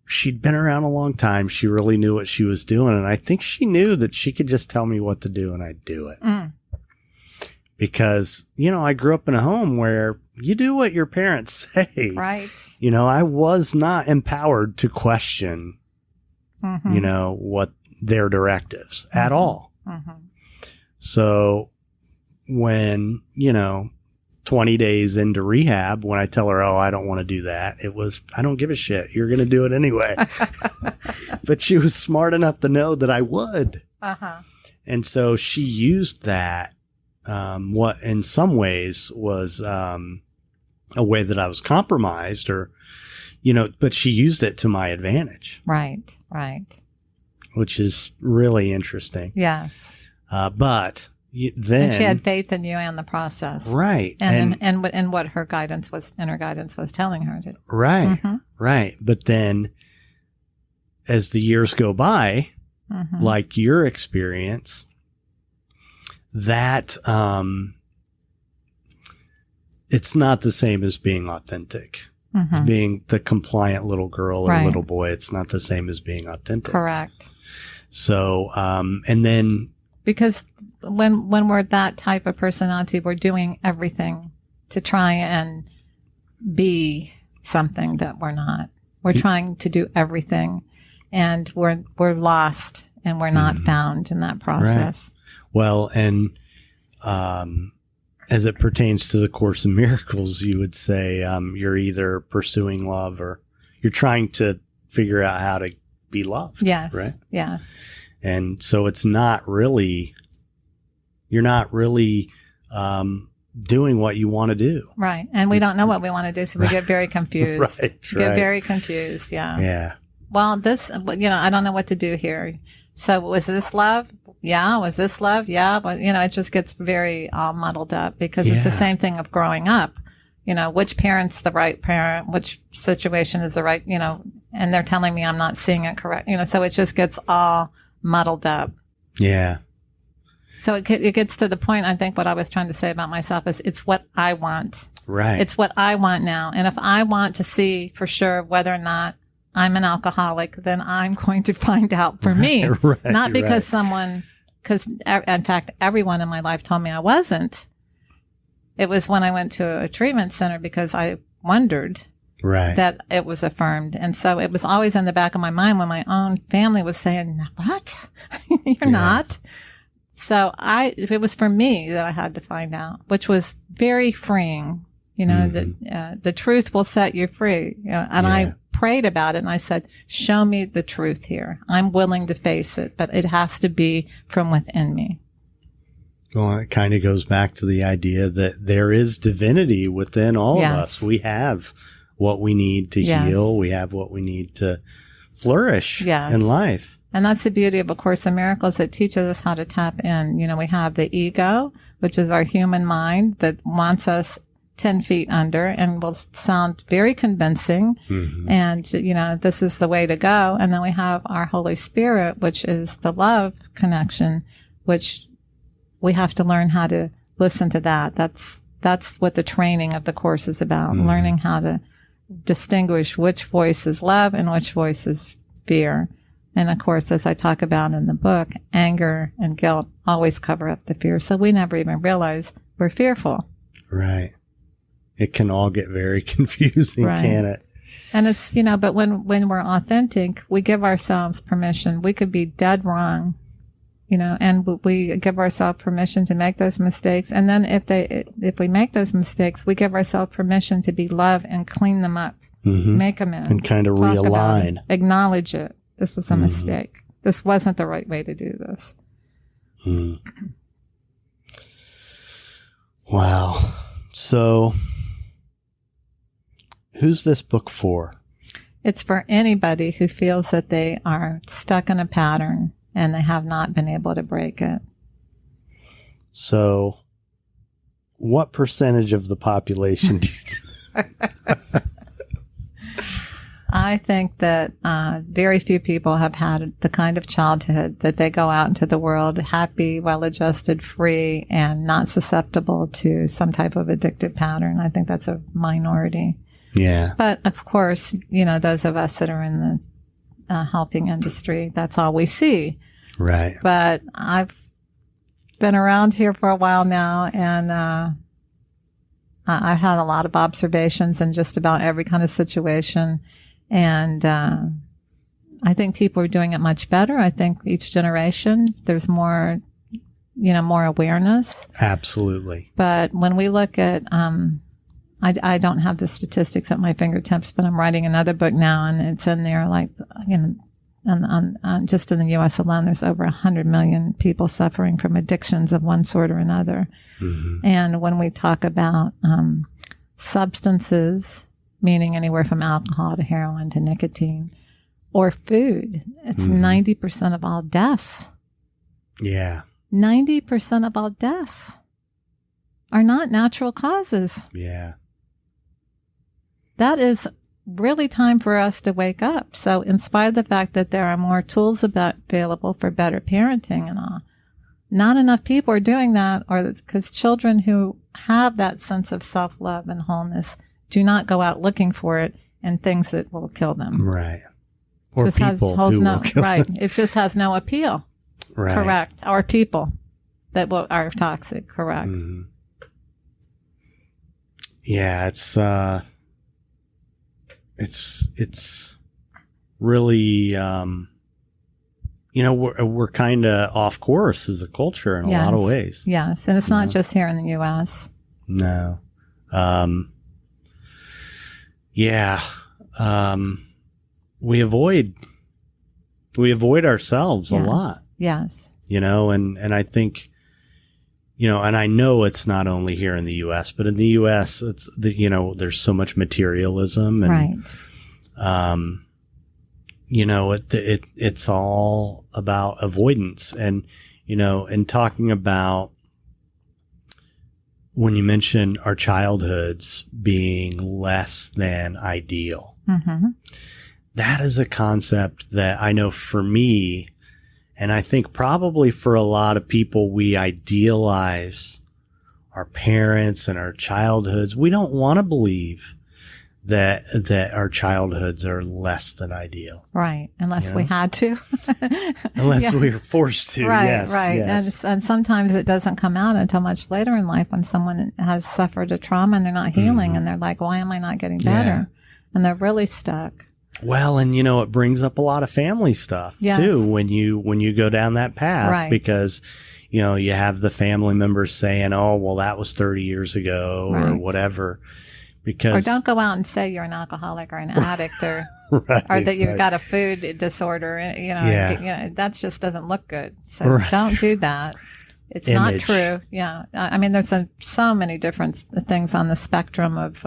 she'd been around a long time. She really knew what she was doing. And I think she knew that she could just tell me what to do and I'd do it. Mm. Because, I grew up in a home where you do what your parents say. Right. I was not empowered to question, what their directives at all. Mm-hmm. So when, 20 days into rehab, when I tell her, oh, I don't want to do that, it was, I don't give a shit. You're going to do it anyway. But she was smart enough to know that I would. Uh-huh. And so she used that, what in some ways was, a way that I was compromised or, but she used it to my advantage. Right. Right. Which is really interesting. Yes. But then and she had faith in you and the process. Right. And what her guidance was, inner guidance was telling her to. Right. Mm-hmm. Right. But then as the years go by, like your experience, that, it's not the same as being authentic. Being the compliant little girl or little boy, it's not the same as being authentic. Correct. So, and then because when we're that type of personality, we're doing everything to try and be something that we're not. We're trying to do everything, and we're lost, and we're not found in that process. Right. Well, and as it pertains to the Course in Miracles, you would say you're either pursuing love or you're trying to figure out how to be loved. Yes. Right. Yes. And so it's not really, you're not really doing what you want to do. Right. And we don't know what we want to do, so we get very confused. Get very confused. Yeah. Yeah. Well, this, I don't know what to do here. So was this love? Yeah. Was this love? Yeah. But, it just gets very all muddled up because it's the same thing of growing up. Which parent's the right parent? Which situation is the right, and they're telling me I'm not seeing it correct. So it just gets all muddled up. Yeah. So it gets to the point, I think what I was trying to say about myself is it's what I want. Right. It's what I want now. And if I want to see for sure whether or not I'm an alcoholic, then I'm going to find out for me. Right, not because because in fact, everyone in my life told me I wasn't. It was when I went to a treatment center because I wondered that it was affirmed. And so it was always in the back of my mind when my own family was saying, what? You're not. So it was for me that I had to find out, which was very freeing. The truth will set you free. And I prayed about it and I said, show me the truth here. I'm willing to face it, but it has to be from within me. Well, it kind of goes back to the idea that there is divinity within all of us. We have what we need to heal. We have what we need to flourish in life. And that's the beauty of A Course in Miracles. It teaches us how to tap in. You know, we have the ego, which is our human mind that wants us 10 feet under and will sound very convincing. And, you know, this is the way to go. And then we have our Holy Spirit, which is the love connection, which we have to learn how to listen to that. That's what the training of the course is about, learning how to distinguish which voice is love and which voice is fear. And of course, as I talk about in the book, anger and guilt always cover up the fear. So we never even realize we're fearful. Right. It can all get very confusing, can it? And it's, you know, but when we're authentic, we give ourselves permission. We could be dead wrong, you know, and we give ourselves permission to make those mistakes. And then if we make those mistakes, we give ourselves permission to be love and clean them up, make amends. And kind of realign. Acknowledge it. This was a mistake. This wasn't the right way to do this. Wow. So, who's this book for? It's for anybody who feels that they are stuck in a pattern and they have not been able to break it. So, what percentage of the population do you I think that very few people have had the kind of childhood that they go out into the world happy, well-adjusted, free, and not susceptible to some type of addictive pattern. I think that's a minority. Yeah. But of course, you know, those of us that are in the helping industry, that's all we see. Right. But I've been around here for a while now, and I've had a lot of observations in just about every kind of situation. And I think people are doing it much better. I think each generation, there's more, you know, more awareness. Absolutely. But when we look at, I don't have the statistics at my fingertips, but I'm writing another book now, and it's in there, like, you know, and just in the U.S. alone, there's over 100 million people suffering from addictions of one sort or another. And when we talk about substances, meaning anywhere from alcohol to heroin to nicotine, or food, it's 90% of all deaths. Yeah. 90% of all deaths are not natural causes. Yeah. That is really time for us to wake up. So in spite of the fact that there are more tools available for better parenting and all, not enough people are doing that, or because children who have that sense of self-love and wholeness do not go out looking for it and things that will kill them. Right. Or just people who will kill them. It just has no appeal. Right. Correct. Or people that are toxic. Correct. Yeah, it's really, you know, we're kind of off course as a culture in a lot of ways. Yes. And it's not just here in the U.S. No. Yeah. We avoid ourselves a lot. Yes. You know, and I think, you know, and I know it's not only here in the U.S., but in the U.S., it's you know, there's so much materialism and, you know, it's all about avoidance. And, you know, and talking about when you mention our childhoods being less than ideal, that is a concept that I know for me, and I think probably for a lot of people, we idealize our parents and our childhoods. We don't want to believe that our childhoods are less than ideal. Right. Unless we had to. Unless we were forced to. Right. Yes. Right. Yes. And sometimes it doesn't come out until much later in life when someone has suffered a trauma and they're not healing and they're like, why am I not getting better? And they're really stuck. Well, and you know, it brings up a lot of family stuff too when you go down that path, because, you know, you have the family members saying, oh, well, that was 30 years ago or whatever. Because, or don't go out and say you're an alcoholic or an addict or or that you've got a food disorder. You know, that just doesn't look good. So don't do that. it's not true. Yeah. I mean, there's so many different things on the spectrum of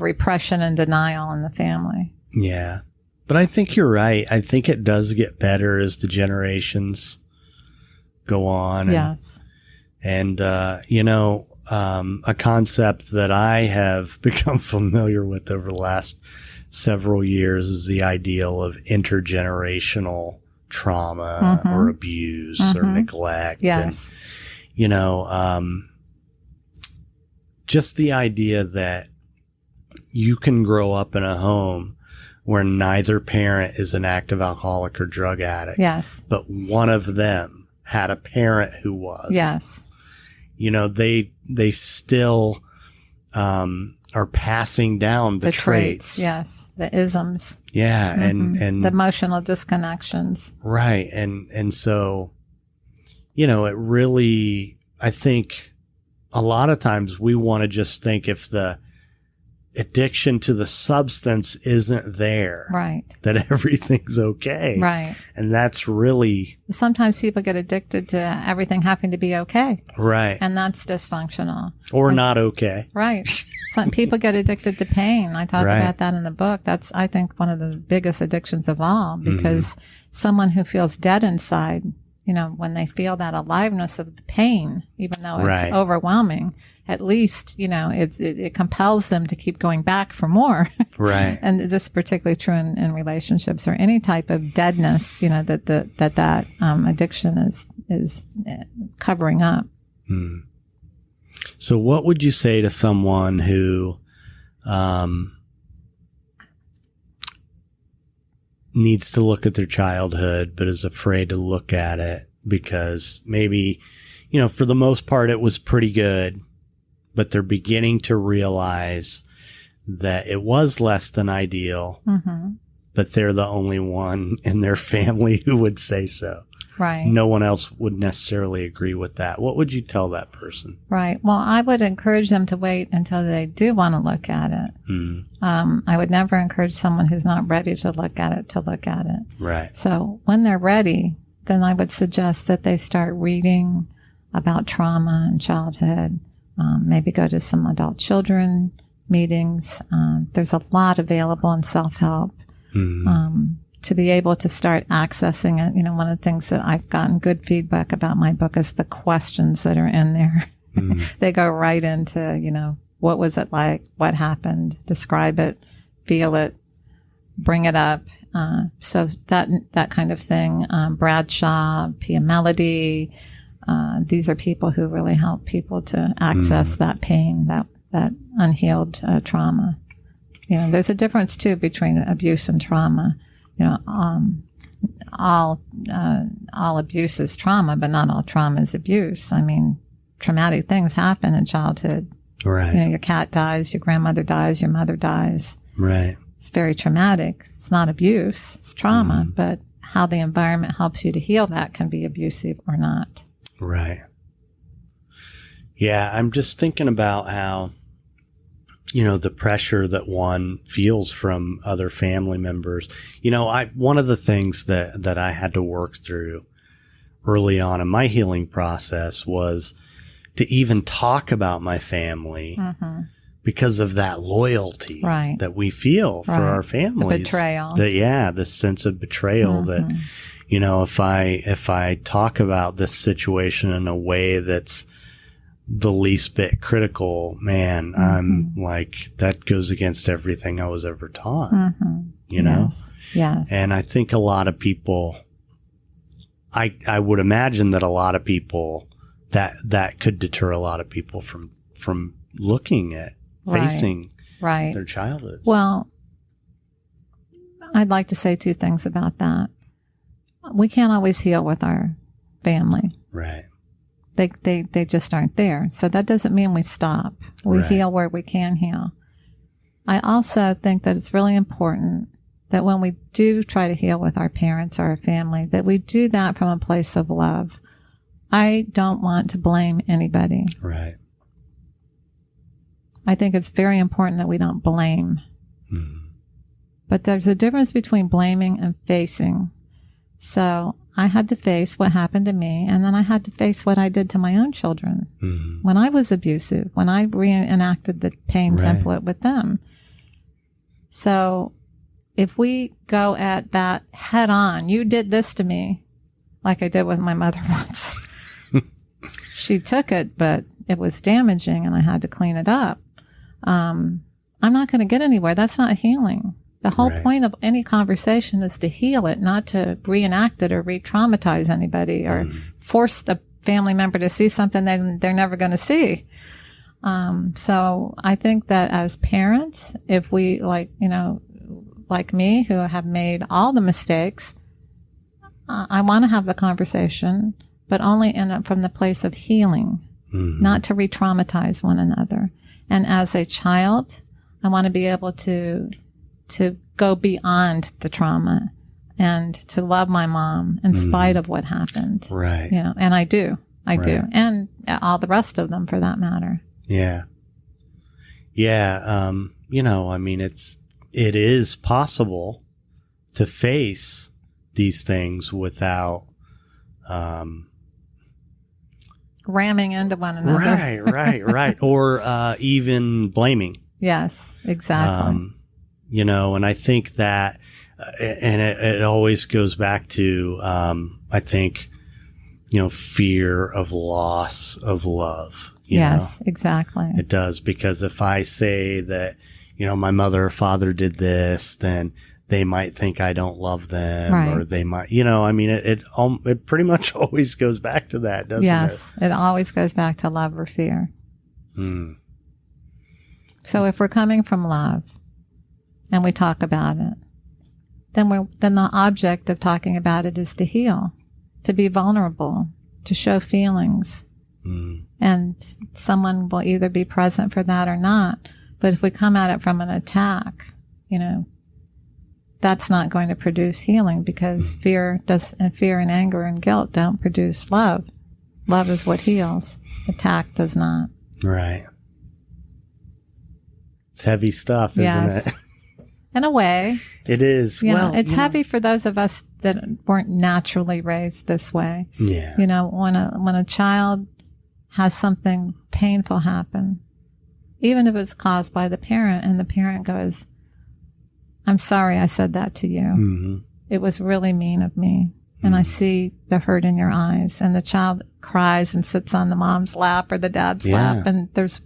repression and denial in the family. Yeah. But I think you're right. I think it does get better as the generations go on. Yes. And a concept that I have become familiar with over the last several years is the ideal of intergenerational trauma or abuse or neglect. Yes. And, just the idea that you can grow up in a home where neither parent is an active alcoholic or drug addict. Yes. But one of them had a parent who was. Yes. They still are passing down the traits. Yes. The isms. Yeah. And the emotional disconnections. Right. And so, it really, I think a lot of times we want to just think if the addiction to the substance isn't there, right, that everything's okay. Right. And that's really, sometimes people get addicted to everything having to be okay. Right. And that's dysfunctional. Or not okay. Right. Some people get addicted to pain. I talk about that in the book. That's, I think, one of the biggest addictions of all, because someone who feels dead inside, when they feel that aliveness of the pain, even though it's overwhelming, at least, it compels them to keep going back for more. Right. And this is particularly true in relationships or any type of deadness, that addiction is covering up. Hmm. So what would you say to someone who, needs to look at their childhood, but is afraid to look at it because maybe, for the most part, it was pretty good, but they're beginning to realize that it was less than ideal, but they're the only one in their family who would say so. Right. No one else would necessarily agree with that. What would you tell that person? Right. Well, I would encourage them to wait until they do want to look at it. I would never encourage someone who's not ready to look at it to look at it. Right. So when they're ready, then I would suggest that they start reading about trauma and childhood. Maybe go to some adult children meetings. There's a lot available in self-help. To be able to start accessing it. One of the things that I've gotten good feedback about my book is the questions that are in there. They go right into, what was it like? What happened? Describe it, feel it, bring it up. So that kind of thing. Bradshaw, Pia Melody. These are people who really help people to access that pain, that unhealed trauma. There's a difference too between abuse and trauma. All abuse is trauma, but not all trauma is abuse. I mean, traumatic things happen in childhood. Right. Your cat dies, your grandmother dies, your mother dies. Right. It's very traumatic. It's not abuse, it's trauma, but how the environment helps you to heal that can be abusive or not. Right. Yeah, I'm just thinking about how, the pressure that one feels from other family members. One of the things that I had to work through early on in my healing process was to even talk about my family because of that loyalty that we feel for our families. The betrayal. The sense of betrayal that, if I talk about this situation in a way that's the least bit critical, man, I'm like, that goes against everything I was ever taught, Yes. And I think a lot of people, I would imagine that a lot of people, that could deter a lot of people from looking at, facing their childhoods. Well, I'd like to say two things about that. We can't always heal with our family. Right. They just aren't there. So that doesn't mean we stop. We heal where we can heal. I also think that it's really important that when we do try to heal with our parents or our family, that we do that from a place of love. I don't want to blame anybody. Right. I think it's very important that we don't blame. But there's a difference between blaming and facing. So I had to face what happened to me, and then I had to face what I did to my own children when I was abusive, when I reenacted the pain template with them. So if we go at that head on, you did this to me, like I did with my mother once. She took it, but it was damaging and I had to clean it up. I'm not going to get anywhere. That's not healing. The whole point of any conversation is to heal it, not to reenact it or re-traumatize anybody or force the family member to see something they're never going to see. So I think that as parents, if we like me, who have made all the mistakes, I want to have the conversation, but only from the place of healing, not to re-traumatize one another. And as a child, I want to be able to go beyond the trauma and to love my mom in spite of what happened. Right. Yeah. And I do. And all the rest of them for that matter. Yeah. Yeah. I mean, it is possible to face these things without, ramming into one another. Right. Or, even blaming. Yes, exactly. And I think that, and it always goes back to, I think, fear of loss of love. Yes, exactly. It does, because if I say that, my mother or father did this, then they might think I don't love them, or they might, it pretty much always goes back to that, doesn't it? Yes, it always goes back to love or fear. So if we're coming from love and we talk about it, then the object of talking about it is to heal, to be vulnerable, to show feelings. And someone will either be present for that or not. But if we come at it from an attack, that's not going to produce healing, because fear and anger and guilt don't produce love. Love is what heals. Attack does not. Right. It's heavy stuff, isn't it? In a way. It is. It's heavy for those of us that weren't naturally raised this way. Yeah. When a child has something painful happen, even if it's caused by the parent, and the parent goes, "I'm sorry I said that to you. It was really mean of me. And I see the hurt in your eyes." And the child cries and sits on the mom's lap or the dad's lap, and there's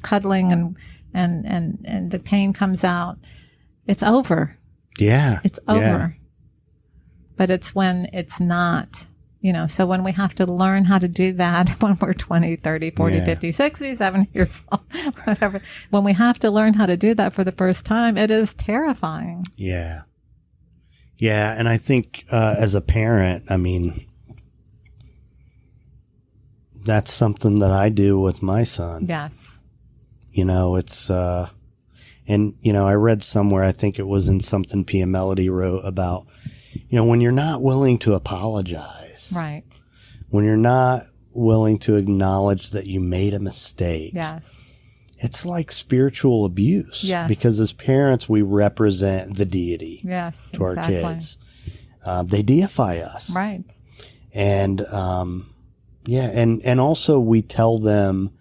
cuddling and the pain comes out. It's over. Yeah. It's over. Yeah. But it's when it's not, so when we have to learn how to do that when we're 20, 30, 40, 50, 60, 70 years old, whatever, when we have to learn how to do that for the first time, it is terrifying. Yeah. Yeah. And I think, as a parent, that's something that I do with my son. Yes. It's, I read somewhere, I think it was in something Pia Melody wrote about, when you're not willing to apologize. Right. When you're not willing to acknowledge that you made a mistake. Yes. It's like spiritual abuse. Yes. Because as parents, we represent the deity. Yes. To our kids. They deify us. Right. And, and also we tell them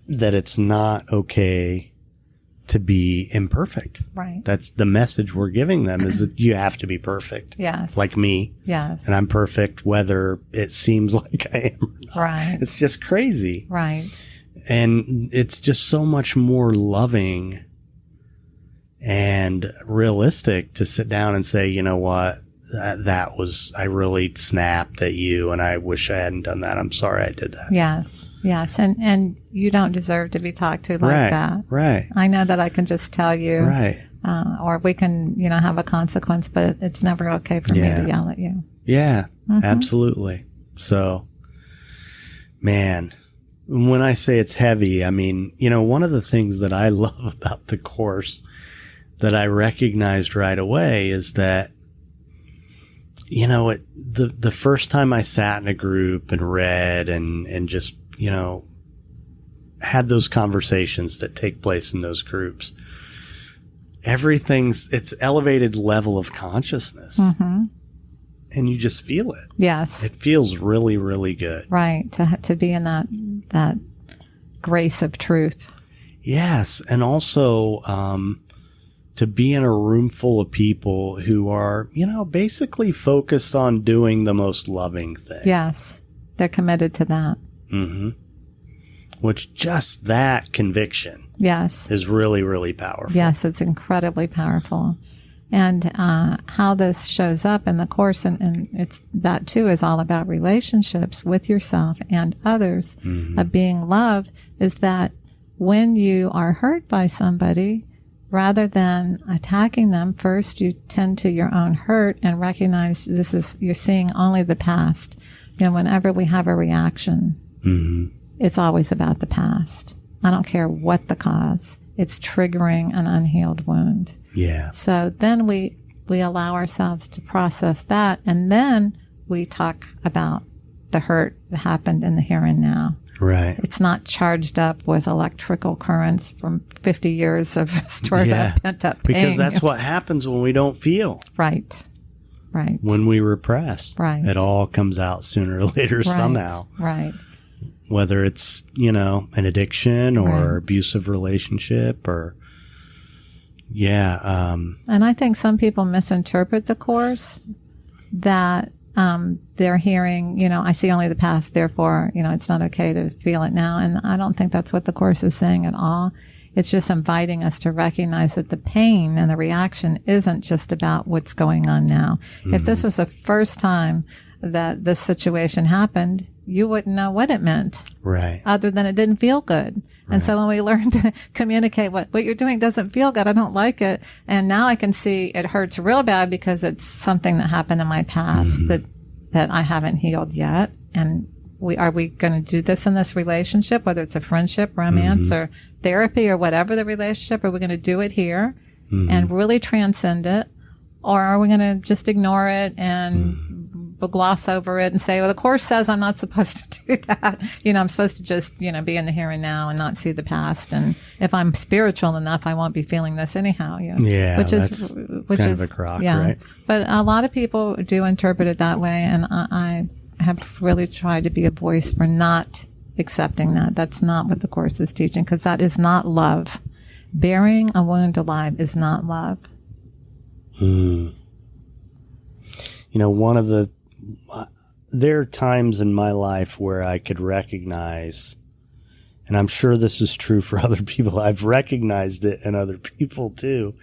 that it's not okay to be imperfect. Right. That's the message we're giving them, is that you have to be perfect. Yes. Like me. Yes. And I'm perfect whether it seems like I am or not. Right. It's just crazy. Right. And it's just so much more loving and realistic to sit down and say, you know what? I really snapped at you and I wish I hadn't done that. I'm sorry I did that. Yes. Yes. And you don't deserve to be talked to like that. Right. I know that I can just tell you. Right. Or we can, have a consequence, but it's never okay for me to yell at you. Yeah, absolutely. So, man, when I say it's heavy, one of the things that I love about the course that I recognized right away is that, the first time I sat in a group and read and just, had those conversations that take place in those groups, it's elevated level of consciousness. and you just feel it. Yes. It feels really, really good. Right. To be in that grace of truth. Yes. And also, to be in a room full of people who are, basically focused on doing the most loving thing. Yes. They're committed to that. Mm-hmm. Which just that conviction. Yes. Is really, really powerful. Yes. It's incredibly powerful. And how this shows up in the course, and it's that too is all about relationships with yourself and others, of being loved, is that when you are hurt by somebody, rather than attacking them, first you tend to your own hurt and recognize you're seeing only the past. Whenever we have a reaction, it's always about the past. I don't care what the cause. It's triggering an unhealed wound. Yeah. So then we allow ourselves to process that, and then we talk about the hurt that happened in the here and now. Right. It's not charged up with electrical currents from 50 years of stored up, pent up pain. Because that's what happens when we don't feel. Right. Right. When we repress. Right. It all comes out sooner or later somehow. Right. Whether it's, an addiction or abusive relationship or, And I think some people misinterpret the Course that they're hearing, I see only the past, therefore, it's not okay to feel it now. And I don't think that's what the Course is saying at all. It's just inviting us to recognize that the pain and the reaction isn't just about what's going on now. If this was the first time that this situation happened, you wouldn't know what it meant. Right. Other than it didn't feel good. Right. And so when we learn to communicate what you're doing doesn't feel good, I don't like it. And now I can see it hurts real bad because it's something that happened in my past that I haven't healed yet. And are we going to do this in this relationship, whether it's a friendship, romance, or therapy, or whatever the relationship? Are we going to do it here and really transcend it? Or are we going to just ignore it and gloss over it and say, well, the Course says I'm not supposed to do that. I'm supposed to just, be in the here and now and not see the past. And if I'm spiritual enough, I won't be feeling this anyhow. Yeah. Which is kind of a crock, right? But a lot of people do interpret it that way. And I have really tried to be a voice for not accepting that. That's not what the Course is teaching, because that is not love. Burying a wound alive is not love. There are times in my life where I could recognize, and I'm sure this is true for other people, I've recognized it in other people too,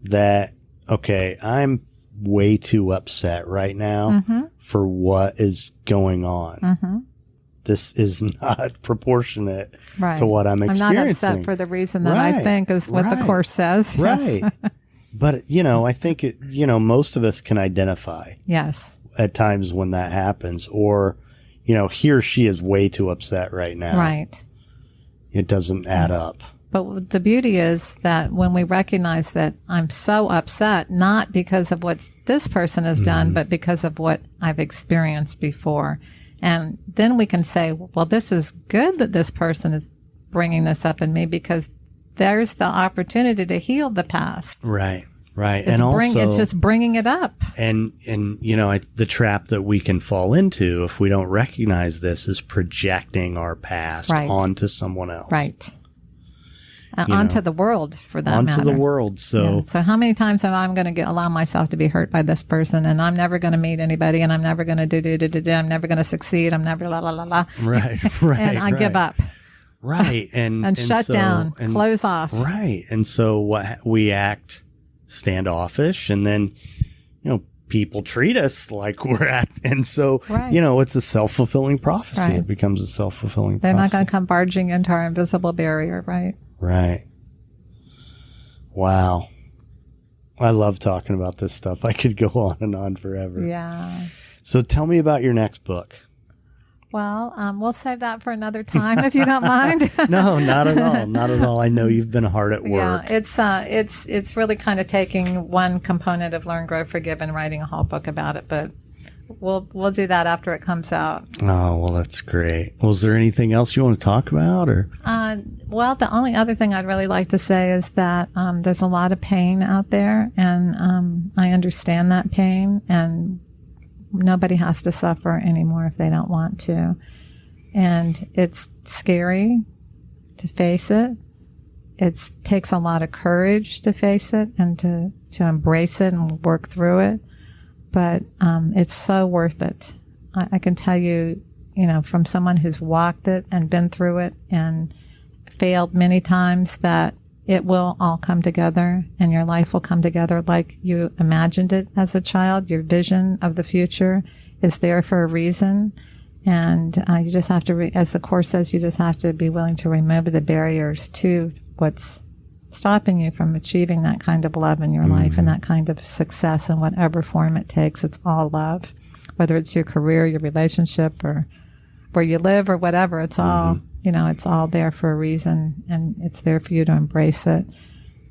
that, okay, I'm way too upset right now for what is going on. This is not proportionate to what I'm experiencing. I'm not upset for the reason that I think is what the Course says. Right. But, I think, most of us can identify. Yes. At times when that happens, or, he or she is way too upset right now. Right. It doesn't add up. But the beauty is that when we recognize that I'm so upset, not because of what this person has done, but because of what I've experienced before. And then we can say, well, this is good that this person is bringing this up in me, because there's the opportunity to heal the past. Right. Right. And also, it's just bringing it up. And the trap that we can fall into if we don't recognize this is projecting our past onto someone else. Right. Onto the world, for that matter. Onto the world. So, So how many times am I going to allow myself to be hurt by this person, and I'm never going to meet anybody, and I'm never going to do, I'm never going to succeed, I'm never la la la la. Right. And I give up. Right. And shut down, close off. Right. And so we act standoffish, and then, people treat us like we're acting. And so, it's a self-fulfilling prophecy. It becomes a self-fulfilling prophecy. They're not going to come barging into our invisible barrier, right? Right. Wow. I love talking about this stuff. I could go on and on forever. Yeah. So tell me about your next book. Well, we'll save that for another time if you don't mind. No, not at all. Not at all. I know you've been hard at work. Yeah, it's really kind of taking one component of Learn, Grow, Forgive and writing a whole book about it, but we'll do that after it comes out. Oh, well, that's great. Well, is there anything else you want to talk about, or? Well, the only other thing I'd really like to say is that there's a lot of pain out there, and I understand that pain, and Nobody has to suffer anymore if they don't want to. And it's scary to face it. It takes a lot of courage to face it and to embrace it and work through it. But it's so worth it. I can tell you, from someone who's walked it and been through it and failed many times, that it will all come together and your life will come together like you imagined it as a child. Your vision of the future is there for a reason. And you just have to, as the Course says, you just have to be willing to remove the barriers to what's stopping you from achieving that kind of love in your life and that kind of success in whatever form it takes. It's all love, whether it's your career, your relationship, or where you live or whatever. It's all, it's all there for a reason, and it's there for you to embrace it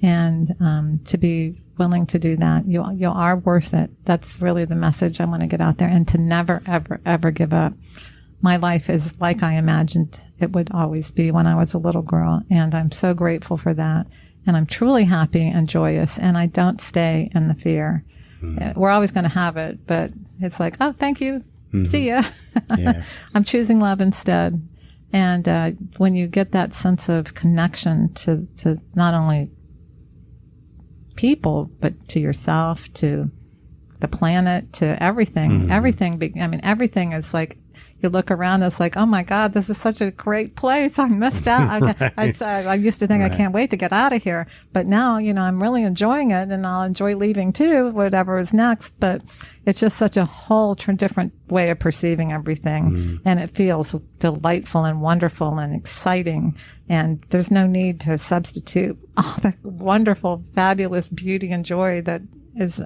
and to be willing to do that. You are worth it. That's really the message I want to get out there, and to never, ever, ever give up. My life is like I imagined it would always be when I was a little girl, and I'm so grateful for that. And I'm truly happy and joyous, and I don't stay in the fear. We're always going to have it, but it's like, oh, thank you. See ya. Yeah. I'm choosing love instead. And when you get that sense of connection to not only people, but to yourself, to the planet, to everything, everything is like, you look around, it's like, oh my God, this is such a great place. I missed out. I used to think I can't wait to get out of here. But now, I'm really enjoying it, and I'll enjoy leaving too, whatever is next. But it's just such a whole different way of perceiving everything. And it feels delightful and wonderful and exciting. And there's no need to substitute all the wonderful, fabulous beauty and joy that is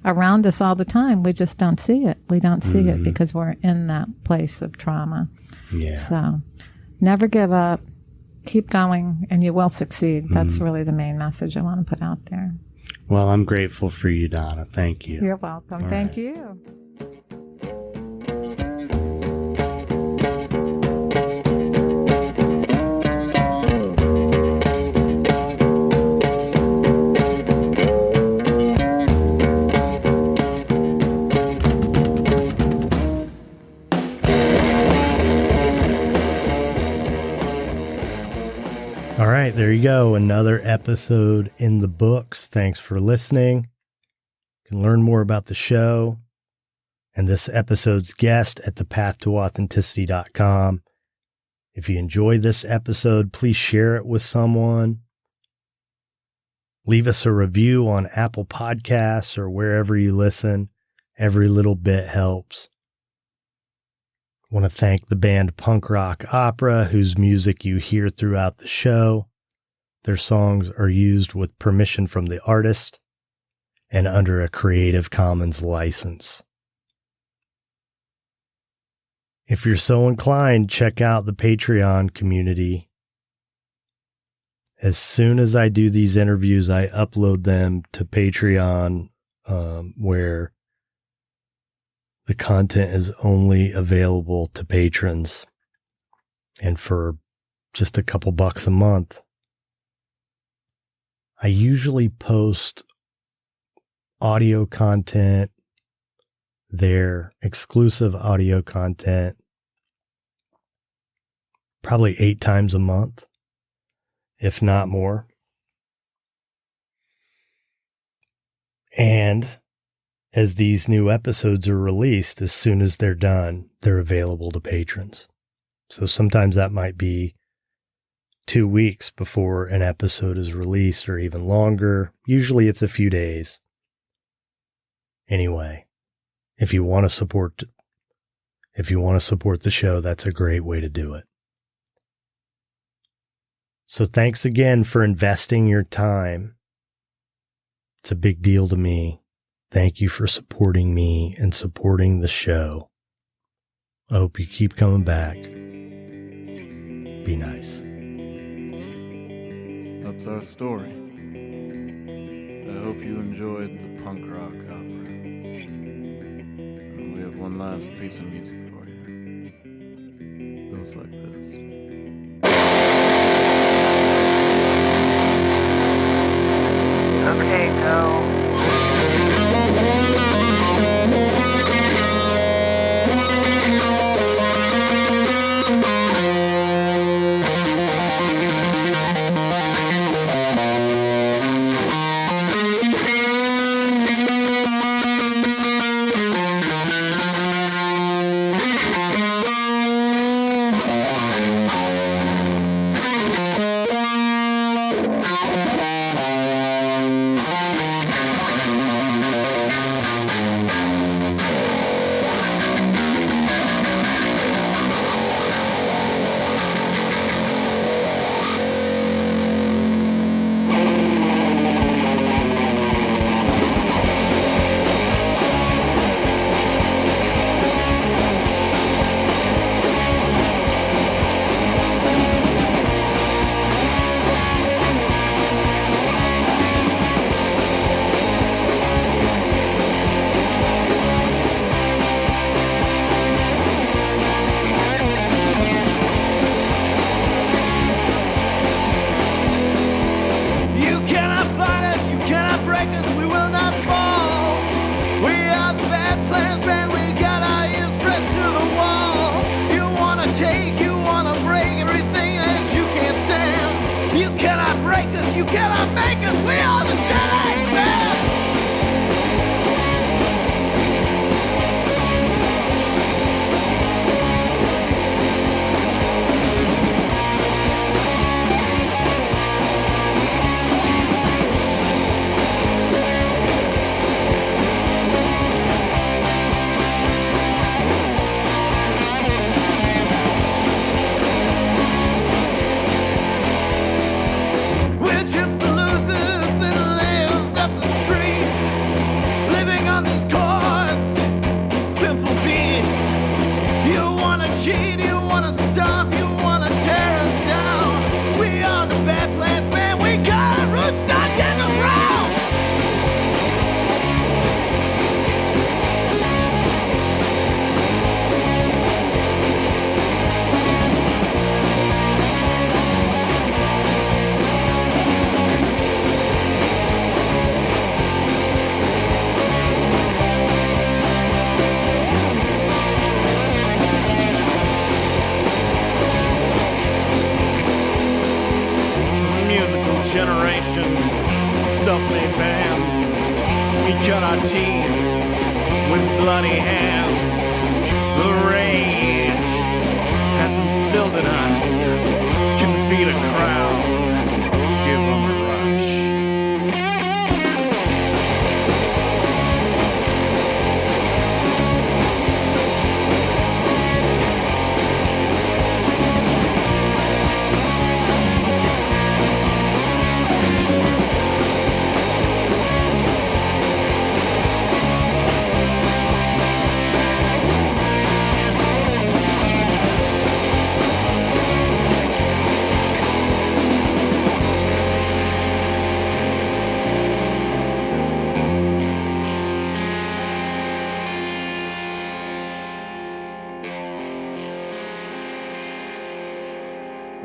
around us all the time. We just don't see it. We don't see it because we're in that place of trauma. Yeah. So never give up. Keep going, and you will succeed. That's really the main message I want to put out there. Well, I'm grateful for you, Donna. Thank you. You're welcome. All Thank you. All right, there you go. Another episode in the books. Thanks for listening. You can learn more about the show and this episode's guest at thepathtooauthenticity.com. If you enjoyed this episode, please share it with someone. Leave us a review on Apple Podcasts or wherever you listen. Every little bit helps. I want to thank the band Punk Rock Opera, whose music you hear throughout the show. Their songs are used with permission from the artist and under a Creative Commons license. If you're so inclined, check out the Patreon community. As soon as I do these interviews, I upload them to Patreon, where the content is only available to patrons, and for just a couple bucks a month. I usually post audio content, their exclusive audio content, probably 8 times a month, if not more. And as these new episodes are released, as soon as they're done, they're available to patrons. So sometimes that might be 2 weeks before an episode is released, or even longer. Usually it's a few days. Anyway, if you want to support the show, that's a great way to do it. So thanks again for investing your time. It's a big deal to me. Thank you for supporting me and supporting the show. I hope you keep coming back. Be nice. That's our story. I hope you enjoyed the punk rock opera. And we have one last piece of music for you. It goes like this. Okay, so We cut our teeth with bloody hands. The rage has instilled in us. Can feed a crowd. Give them a rush.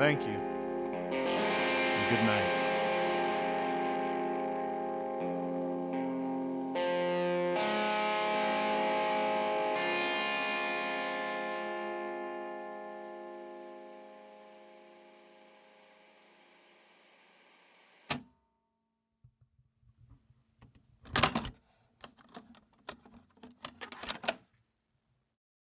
Thank you. And good night.